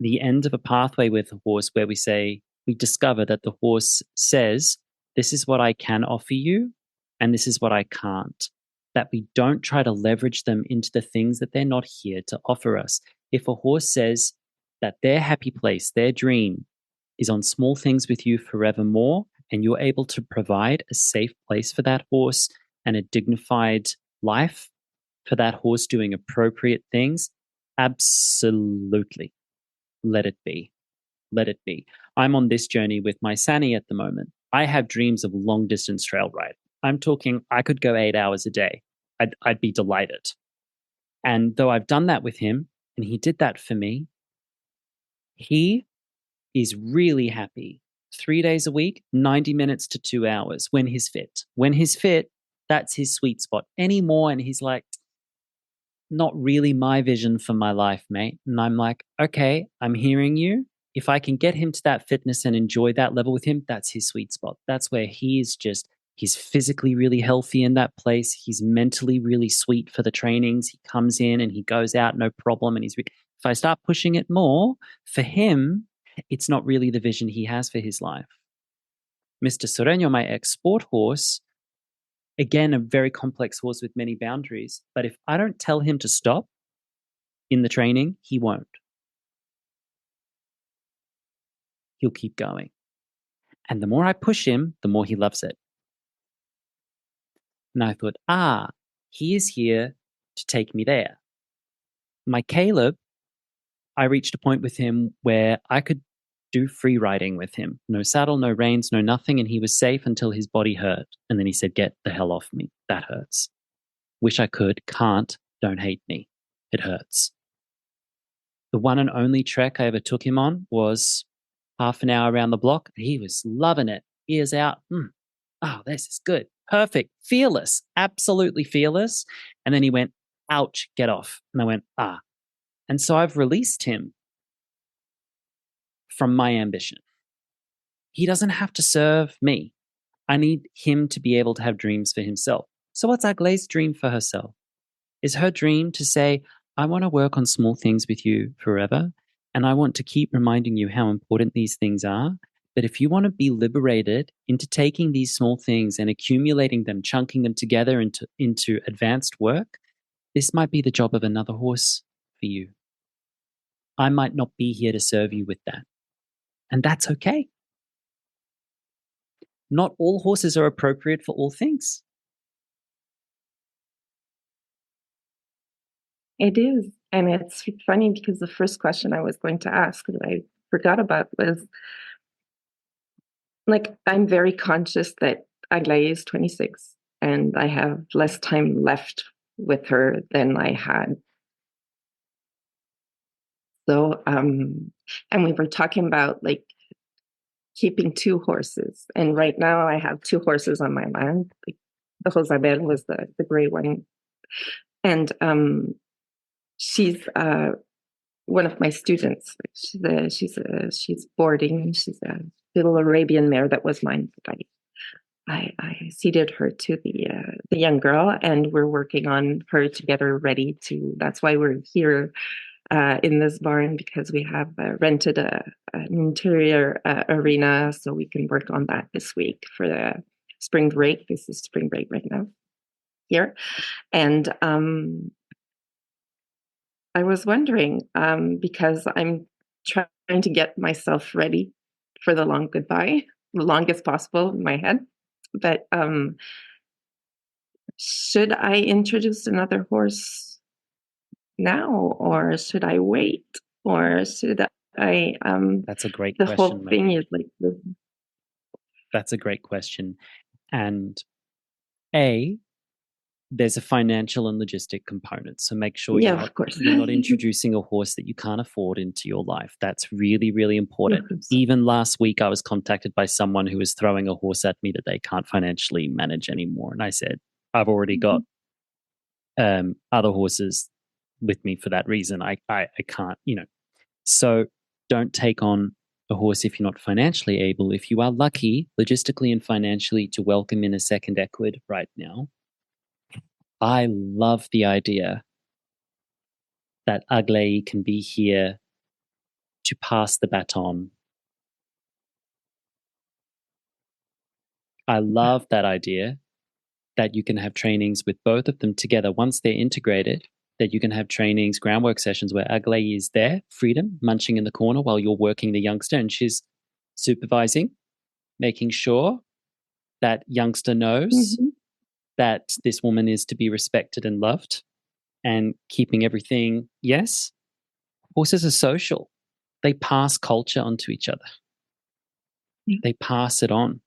the end of a pathway with a horse where we discover that the horse says, this is what I can offer you, and this is what I can't, that we don't try to leverage them into the things that they're not here to offer us. If a horse says that their happy place, their dream, is on small things with you forevermore, and you're able to provide a safe place for that horse and a dignified life for that horse doing appropriate things, absolutely. Let it be. Let it be. I'm on this journey with my Sani at the moment. I have dreams of long distance trail ride. I'm talking, I could go 8 hours a day. I'd be delighted. And though I've done that with him, and he did that for me, he is really happy 3 days a week, 90 minutes to 2 hours when he's fit. When he's fit, that's his sweet spot. Any more, and he's like, not really my vision for my life, mate. And I'm like, okay, I'm hearing you. If I can get him to that fitness and enjoy that level with him, that's his sweet spot. That's where he's physically really healthy in that place. He's mentally really sweet for the trainings. He comes in and he goes out, no problem. And if I start pushing it more, for him, it's not really the vision he has for his life. Mr. Soreno, my ex-sport horse, again, a very complex horse with many boundaries. But if I don't tell him to stop in the training, he won't. He'll keep going. And the more I push him, the more he loves it. And I thought, he is here to take me there. My Caleb, I reached a point with him where I could do free riding with him. No saddle, no reins, no nothing. And he was safe until his body hurt. And then he said, get the hell off me. That hurts. Wish I could, can't, don't hate me. It hurts. The one and only trek I ever took him on was half an hour around the block. He was loving it. Ears out. Oh, this is good. Perfect. Fearless. Absolutely fearless. And then he went, ouch, get off. And I went, And so I've released him from my ambition. He doesn't have to serve me. I need him to be able to have dreams for himself. So what's Aglaé's dream for herself? Is her dream to say, I want to work on small things with you forever, and I want to keep reminding you how important these things are. But if you want to be liberated into taking these small things and accumulating them, chunking them together into advanced work, this might be the job of another horse for you. I might not be here to serve you with that. And that's okay. Not all horses are appropriate for all things. It is. And it's funny because the first question I was going to ask that I forgot about was, like, I'm very conscious that Aglaé is 26 and I have less time left with her than I had. So, and we were talking about like keeping 2 horses. And right now I have 2 horses on my land. Like, the Josabel was the gray one. And she's one of my students. She's boarding. She's a little Arabian mare that was mine. I ceded her to the young girl, and we're working on her to get her ready to. That's why we're here in this barn, because we have rented an interior arena, so we can work on that this week for the spring break. This is spring break right now here, and I was wondering, because I'm trying to get myself ready for the long goodbye, the longest possible in my head. But should I introduce another horse now, or should I wait, or should I? That's a great the question. whole thing is like. That's a great question, and there's a financial and logistic component. So make sure you're not introducing a horse that you can't afford into your life. That's really, really important. Even last week, I was contacted by someone who was throwing a horse at me that they can't financially manage anymore. And I said, I've already got other horses with me for that reason. I can't, So don't take on a horse if you're not financially able. If you are lucky, logistically and financially, to welcome in a second equid right now, I love the idea that Aglaé can be here to pass the baton. I love that idea that you can have trainings with both of them together once they're integrated, that you can have trainings, groundwork sessions where Aglaé is there, freedom, munching in the corner while you're working the youngster, and she's supervising, making sure that youngster knows that this woman is to be respected and loved, and keeping everything. Yes, horses are social. They pass culture onto each other. They pass it on.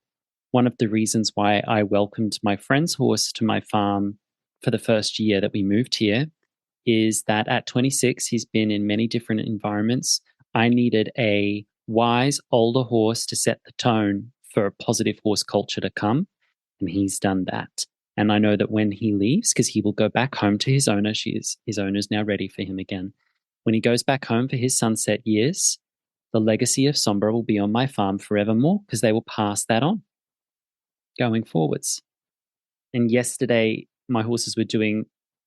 One of the reasons why I welcomed my friend's horse to my farm for the first year that we moved here is that at 26, he's been in many different environments. I needed a wise older horse to set the tone for a positive horse culture to come. And he's done that. And I know that when he leaves, because he will go back home to his owner, his owner's now ready for him again. When he goes back home for his sunset years, the legacy of Sombra will be on my farm forevermore, because they will pass that on going forwards. And yesterday, my horses were doing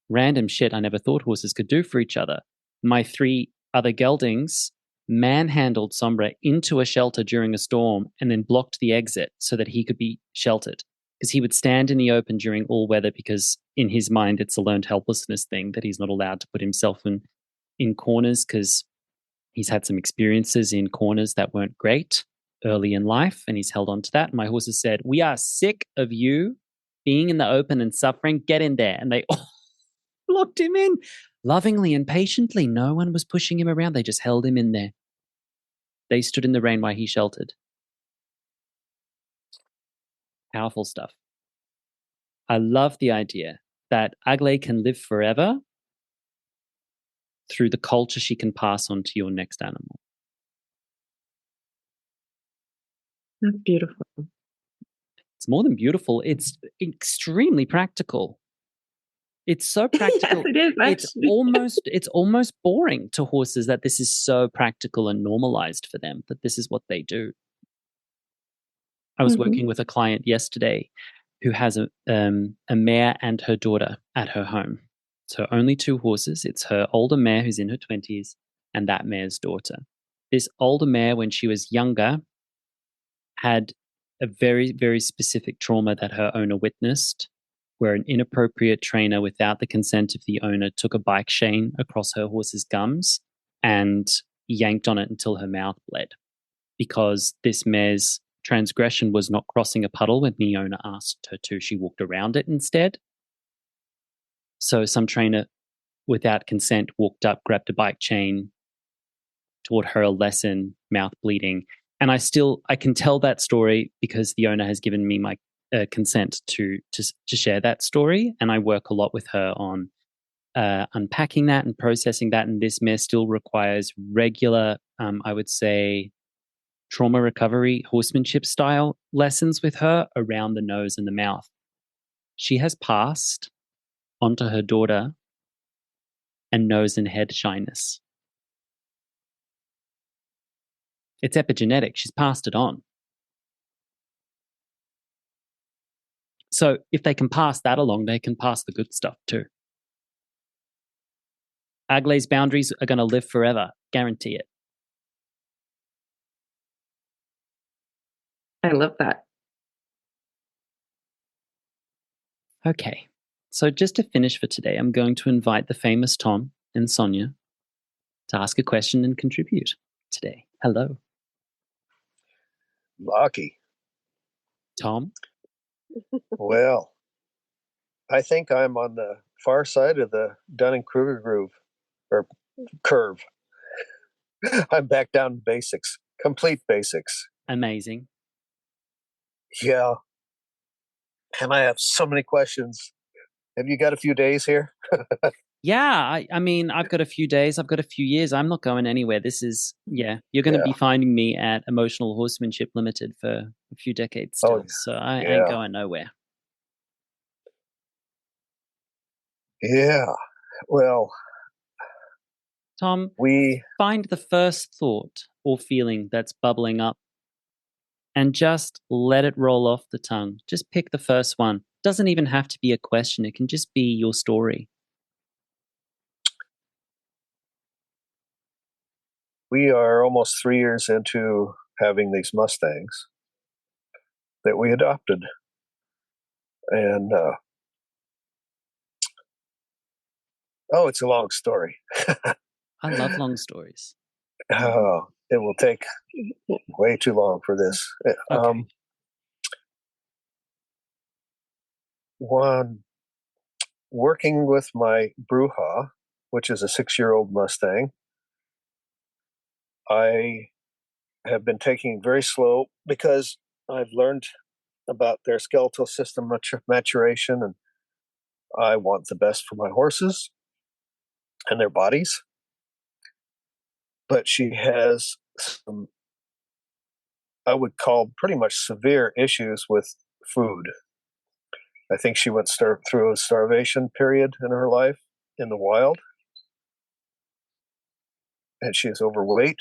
random shit I never thought horses could do for each other. My 3 other geldings manhandled Sombra into a shelter during a storm and then blocked the exit so that he could be sheltered. Because he would stand in the open during all weather, because in his mind it's a learned helplessness thing that he's not allowed to put himself in corners, because he's had some experiences in corners that weren't great early in life, and he's held on to that. And my horses said, "We are sick of you being in the open and suffering. Get in there." And they all locked him in lovingly and patiently. No one was pushing him around. They just held him in there. They stood in the rain while he sheltered. Powerful stuff. I love the idea that Agley can live forever through the culture she can pass on to your next animal. That's beautiful. It's more than beautiful. It's extremely practical. It's so practical. Yes, it is, actually. It's almost boring to horses that this is so practical and normalized for them, that this is what they do. I was working with a client yesterday who has a mare and her daughter at her home. So only 2 horses. It's her older mare who's in her 20s and that mare's daughter. This older mare, when she was younger, had a very, very specific trauma that her owner witnessed, where an inappropriate trainer, without the consent of the owner, took a bike chain across her horse's gums and yanked on it until her mouth bled, because this mare's transgression was not crossing a puddle when the owner asked her to. She walked around it instead. So some trainer, without consent, walked up, grabbed a bike chain, taught her a lesson, mouth bleeding. And I can tell that story because the owner has given me my consent to share that story. And I work a lot with her on unpacking that and processing that. And this mare still requires regular, I would say, trauma recovery, horsemanship style lessons with her around the nose and the mouth. She has passed onto her daughter and nose and head shyness. It's epigenetic. She's passed it on. So if they can pass that along, they can pass the good stuff too. Agley's boundaries are going to live forever. Guarantee it. I love that. Okay. So just to finish for today, I'm going to invite the famous Tom and Sonia to ask a question and contribute today. Hello. Lockie. Tom? Well, I think I'm on the far side of the Dunning-Kruger groove or curve. I'm back down to basics, complete basics. Amazing. Yeah. And I have so many questions. Have you got a few days here? Yeah, I mean, I've got a few days, I've got a few years. I'm not going anywhere. This is, you're going to be finding me at Emotional Horsemanship Limited for a few decades still. So I ain't going nowhere. Yeah. Well, Tom, find the first thought or feeling that's bubbling up and just let it roll off the tongue. Just pick the first one. Doesn't even have to be a question. It can just be your story. We are almost 3 years into having these Mustangs that we adopted. And, it's a long story. I love long stories. It will take way too long for this. Okay. One, working with my Bruja, which is a 6-year-old Mustang, I have been taking very slow because I've learned about their skeletal system maturation, and I want the best for my horses and their bodies. But she has some I would call pretty much severe issues with food. I think she went through a starvation period in her life in the wild, and she is overweight.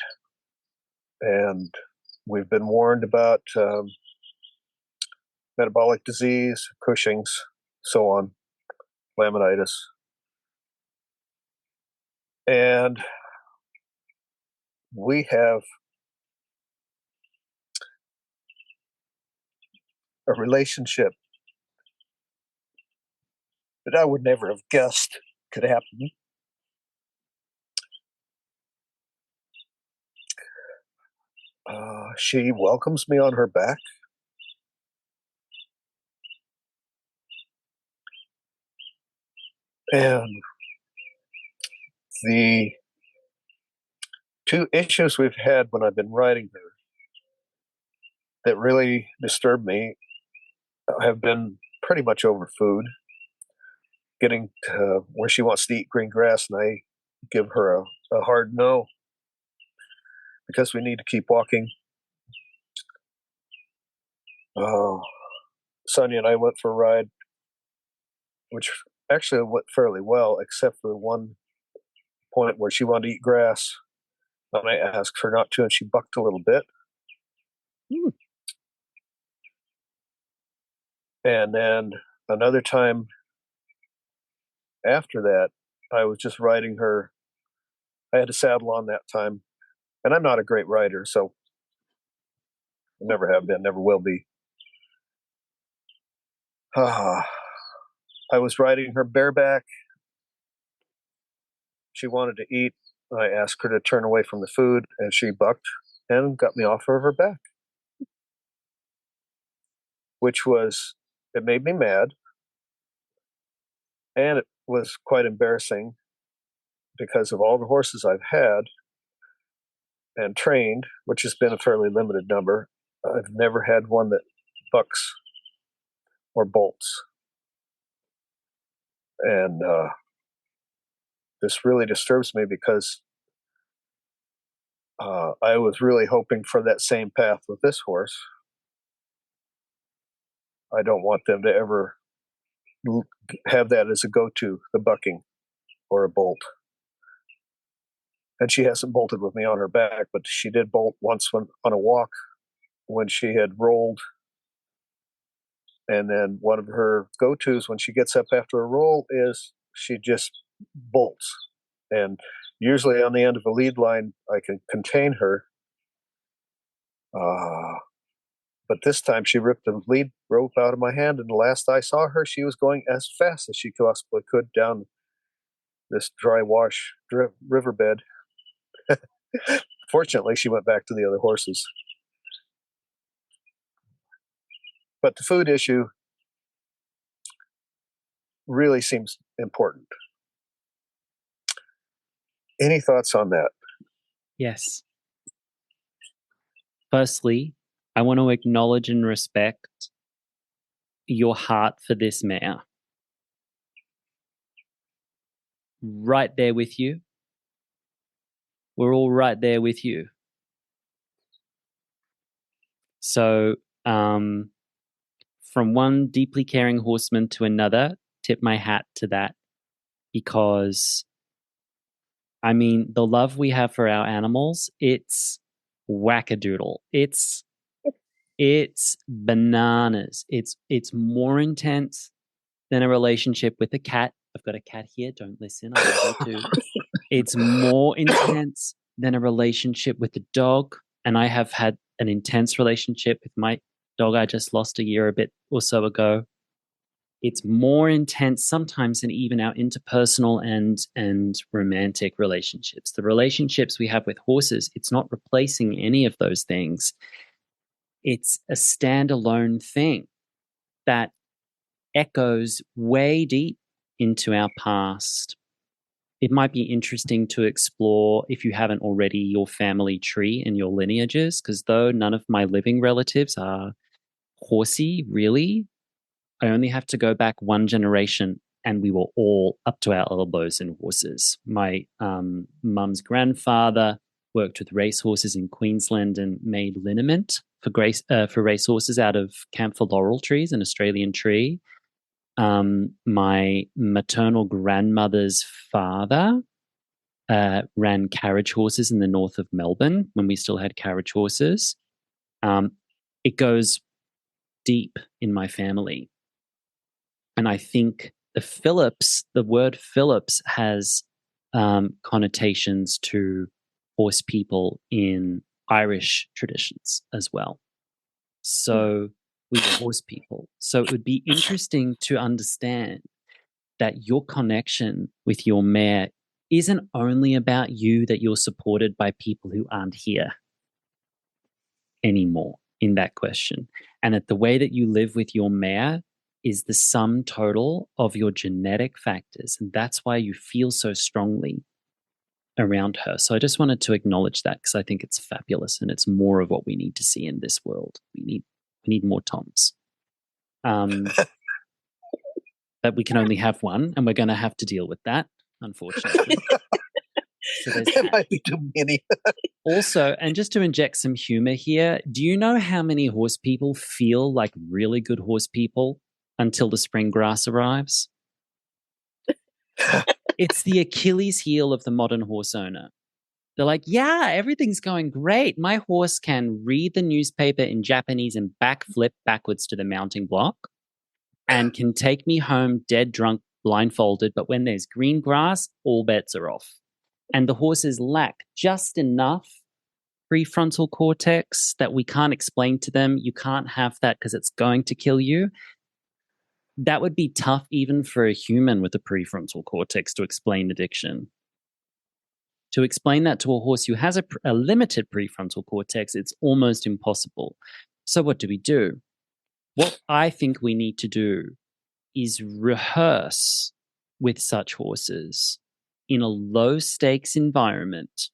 And we've been warned about metabolic disease, Cushing's, so on, laminitis. And we have a relationship that I would never have guessed could happen. She welcomes me on her back. And the two issues we've had when I've been riding her that really disturb me have been pretty much over food. Getting to where she wants to eat green grass, and I give her a hard no because we need to keep walking. Sonia and I went for a ride, which actually went fairly well, except for one point where she wanted to eat grass, and I asked her not to, and she bucked a little bit. And then another time after that, I was just riding her. I had a saddle on that time, and I'm not a great rider, so I never have been, never will be. I was riding her bareback. She wanted to eat. I asked her to turn away from the food, and she bucked and got me off of her back, it made me mad. And it was quite embarrassing because of all the horses I've had and trained, which has been a fairly limited number. I've never had one that bucks or bolts. And this really disturbs me because I was really hoping for that same path with this horse. I don't want them to ever have that as a go-to, the bucking or a bolt. And she hasn't bolted with me on her back, but she did bolt once on a walk when she had rolled. And then one of her go-tos when she gets up after a roll is she just bolts. And usually on the end of a lead line, I can contain her. But this time she ripped the lead rope out of my hand, and the last I saw her, she was going as fast as she possibly could down this dry wash riverbed. Fortunately, she went back to the other horses. But the food issue really seems important. Any thoughts on that? Yes. Firstly, I want to acknowledge and respect your heart for this mare. Right there with you. We're all right there with you. So, from one deeply caring horseman to another, tip my hat to that, because, I mean, the love we have for our animals, it's wackadoodle. It's bananas. It's more intense than a relationship with a cat. I've got a cat here. Don't listen. I love you too. It's more intense than a relationship with a dog. And I have had an intense relationship with my dog I just lost a year a bit or so ago. It's more intense sometimes than even our interpersonal and romantic relationships. The relationships we have with horses, it's not replacing any of those things. It's a standalone thing that echoes way deep into our past. It might be interesting to explore, if you haven't already, your family tree and your lineages, because though none of my living relatives are horsey, really, I only have to go back one generation and we were all up to our elbows in horses. My mum's grandfather worked with racehorses in Queensland and made liniment for racehorses out of camphor laurel trees, an Australian tree. My maternal grandmother's father ran carriage horses in the north of Melbourne when we still had carriage horses. It goes deep in my family. And I think the word Phillips has connotations to horse people in Irish traditions as well. So we are horse people. So it would be interesting to understand that your connection with your mare isn't only about you, that you're supported by people who aren't here anymore in that question. And that the way that you live with your mare is the sum total of your genetic factors. And that's why you feel so strongly around her. So I just wanted to acknowledge that because I think it's fabulous and it's more of what we need to see in this world. We need more Toms. But we can only have one, and we're going to have to deal with that, unfortunately. So There might be too many. Also, and just to inject some humor here, do you know how many horse people feel like really good horse people until the spring grass arrives? It's the Achilles heel of the modern horse owner. They're like, yeah, everything's going great. My horse can read the newspaper in Japanese and backflip backwards to the mounting block and can take me home dead drunk, blindfolded. But when there's green grass, all bets are off. And the horses lack just enough prefrontal cortex that we can't explain to them. You can't have that because it's going to kill you. That would be tough even for a human with a prefrontal cortex to explain addiction. To explain that to a horse who has a limited prefrontal cortex, it's almost impossible. So what do? What I think we need to do is rehearse with such horses in a low-stakes environment,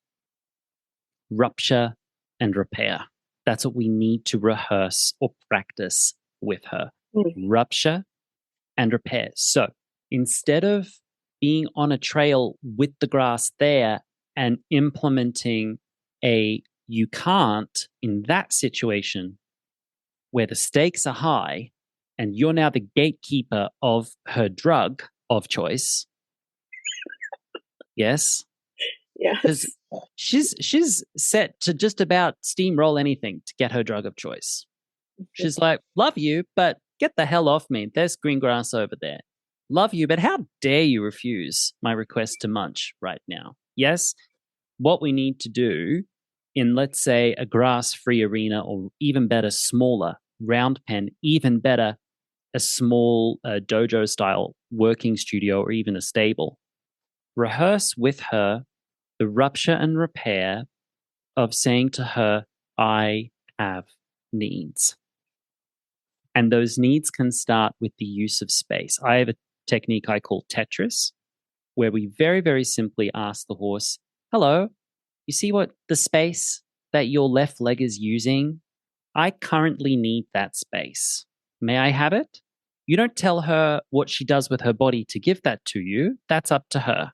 rupture and repair. That's what we need to rehearse or practice with her. Rupture and repair. So instead of being on a trail with the grass there and implementing a you can't in that situation where the stakes are high and you're now the gatekeeper of her drug of choice. Yes. Yes. She's set to just about steamroll anything to get her drug of choice. She's like, love you, but get the hell off me. There's green grass over there. Love you, but how dare you refuse my request to munch right now? Yes. What we need to do in, let's say, a grass-free arena, or even better, smaller round pen, even better, a small dojo-style working studio or even a stable. Rehearse with her the rupture and repair of saying to her, I have needs. And those needs can start with the use of space. I have a technique I call Tetris, where we very, very simply ask the horse, hello, you see what the space that your left leg is using? I currently need that space. May I have it? You don't tell her what she does with her body to give that to you. That's up to her.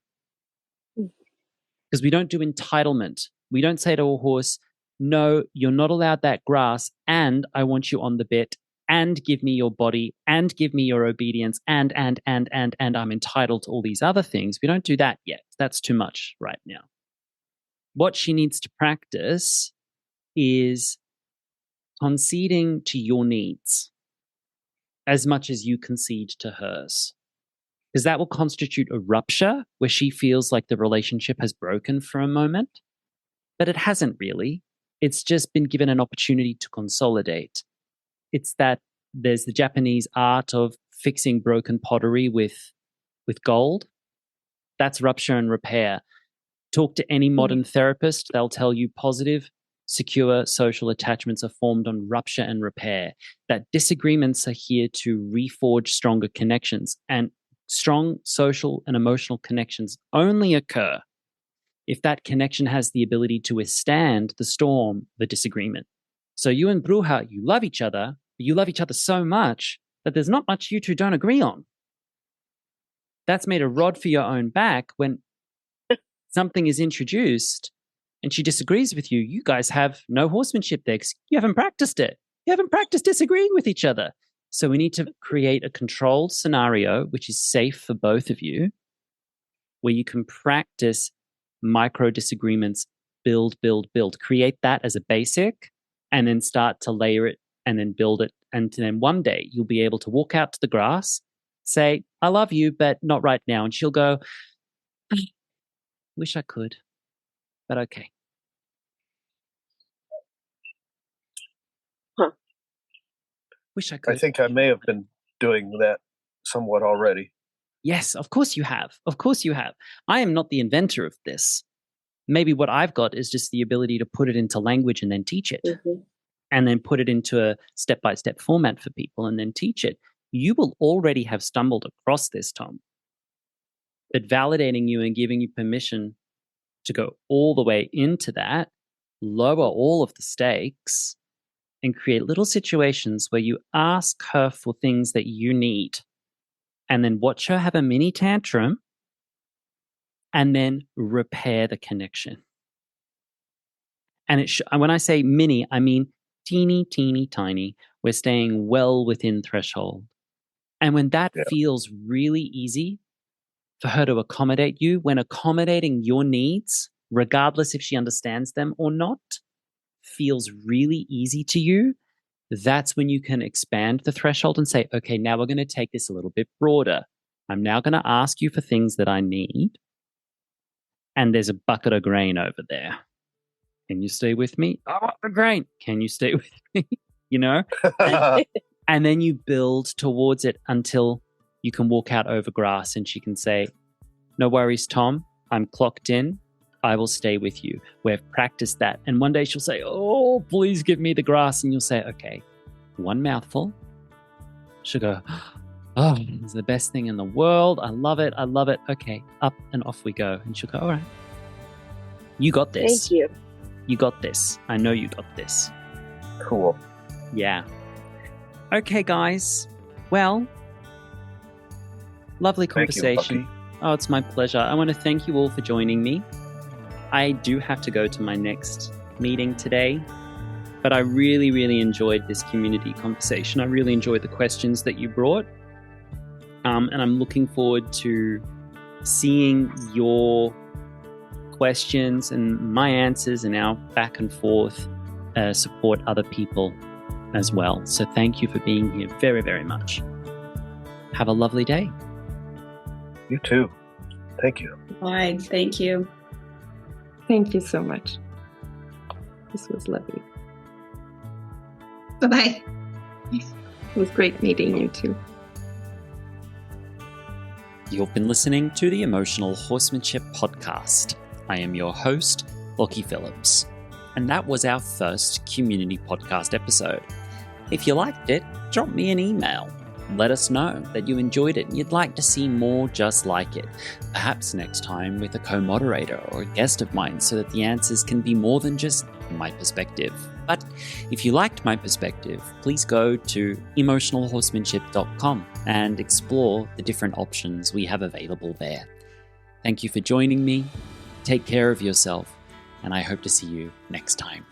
Because we don't do entitlement. We don't say to a horse, no, you're not allowed that grass, and I want you on the bit, and give me your body, and give me your obedience, and I'm entitled to all these other things. We don't do that yet. That's too much right now. What she needs to practice is conceding to your needs as much as you concede to hers. Because that will constitute a rupture where she feels like the relationship has broken for a moment. But it hasn't really. It's just been given an opportunity to consolidate. It's that there's the Japanese art of fixing broken pottery with gold. That's rupture and repair. Talk to any modern therapist, they'll tell you positive, secure social attachments are formed on rupture and repair. That disagreements are here to reforge stronger connections, and strong social and emotional connections only occur if that connection has the ability to withstand the storm, the disagreement. So you and Bruja, you love each other, but you love each other so much that there's not much you two don't agree on. That's made a rod for your own back when something is introduced and she disagrees with you, you guys have no horsemanship there because you haven't practiced it. You haven't practiced disagreeing with each other. So we need to create a controlled scenario which is safe for both of you, where you can practice micro disagreements, build. Create that as a basic, and then start to layer it and then build it. And then one day you'll be able to walk out to the grass, say, I love you, but not right now. And she'll go, wish I could, but okay. Wish I could. I think I may have been doing that somewhat already. Yes, of course you have. Of course you have. I am not the inventor of this. Maybe what I've got is just the ability to put it into language and then teach it. Mm-hmm. And then put it into a step-by-step format for people and then teach it. You will already have stumbled across this, Tom. But validating you and giving you permission to go all the way into that, lower all of the stakes, and create little situations where you ask her for things that you need, and then watch her have a mini tantrum, and then repair the connection. And when I say mini, I mean teeny, tiny. We're staying well within threshold. And when that feels really easy for her to accommodate you, when accommodating your needs, regardless if she understands them or not, feels really easy to you, that's when you can expand the threshold and say, okay, now we're going to take this a little bit broader. I'm now going to ask you for things that I need. And there's a bucket of grain over there. Can you stay with me? I want the grain. Can you stay with me? You know? And then you build towards it until you can walk out over grass and she can say, no worries, Tom. I'm clocked in. I will stay with you. We've practiced that. And one day she'll say, oh, please give me the grass. And you'll say, okay, one mouthful. She'll go, oh, it's the best thing in the world. I love it. Okay, up and off we go. And she'll go, all right. You got this. Thank you. You got this. I know you got this. Cool. Yeah. Okay, guys. Well, lovely conversation. Thank you, oh, it's my pleasure. I want to thank you all for joining me. I do have to go to my next meeting today, but I really, really enjoyed this community conversation. I really enjoyed the questions that you brought. And I'm looking forward to seeing your questions and my answers and our back and forth support other people as well. So thank you for being here very, very much. Have a lovely day. You too. Thank you. Bye. Thank you. Thank you so much. This was lovely. Bye-bye. It was great meeting you too. You've been listening to the Emotional Horsemanship Podcast. I am your host, Lockie Phillips, and that was our first community podcast episode. If you liked it, drop me an email. Let us know that you enjoyed it and you'd like to see more just like it. Perhaps next time with a co-moderator or a guest of mine so that the answers can be more than just my perspective. But if you liked my perspective, please go to emotionalhorsemanship.com and explore the different options we have available there. Thank you for joining me. Take care of yourself, and I hope to see you next time.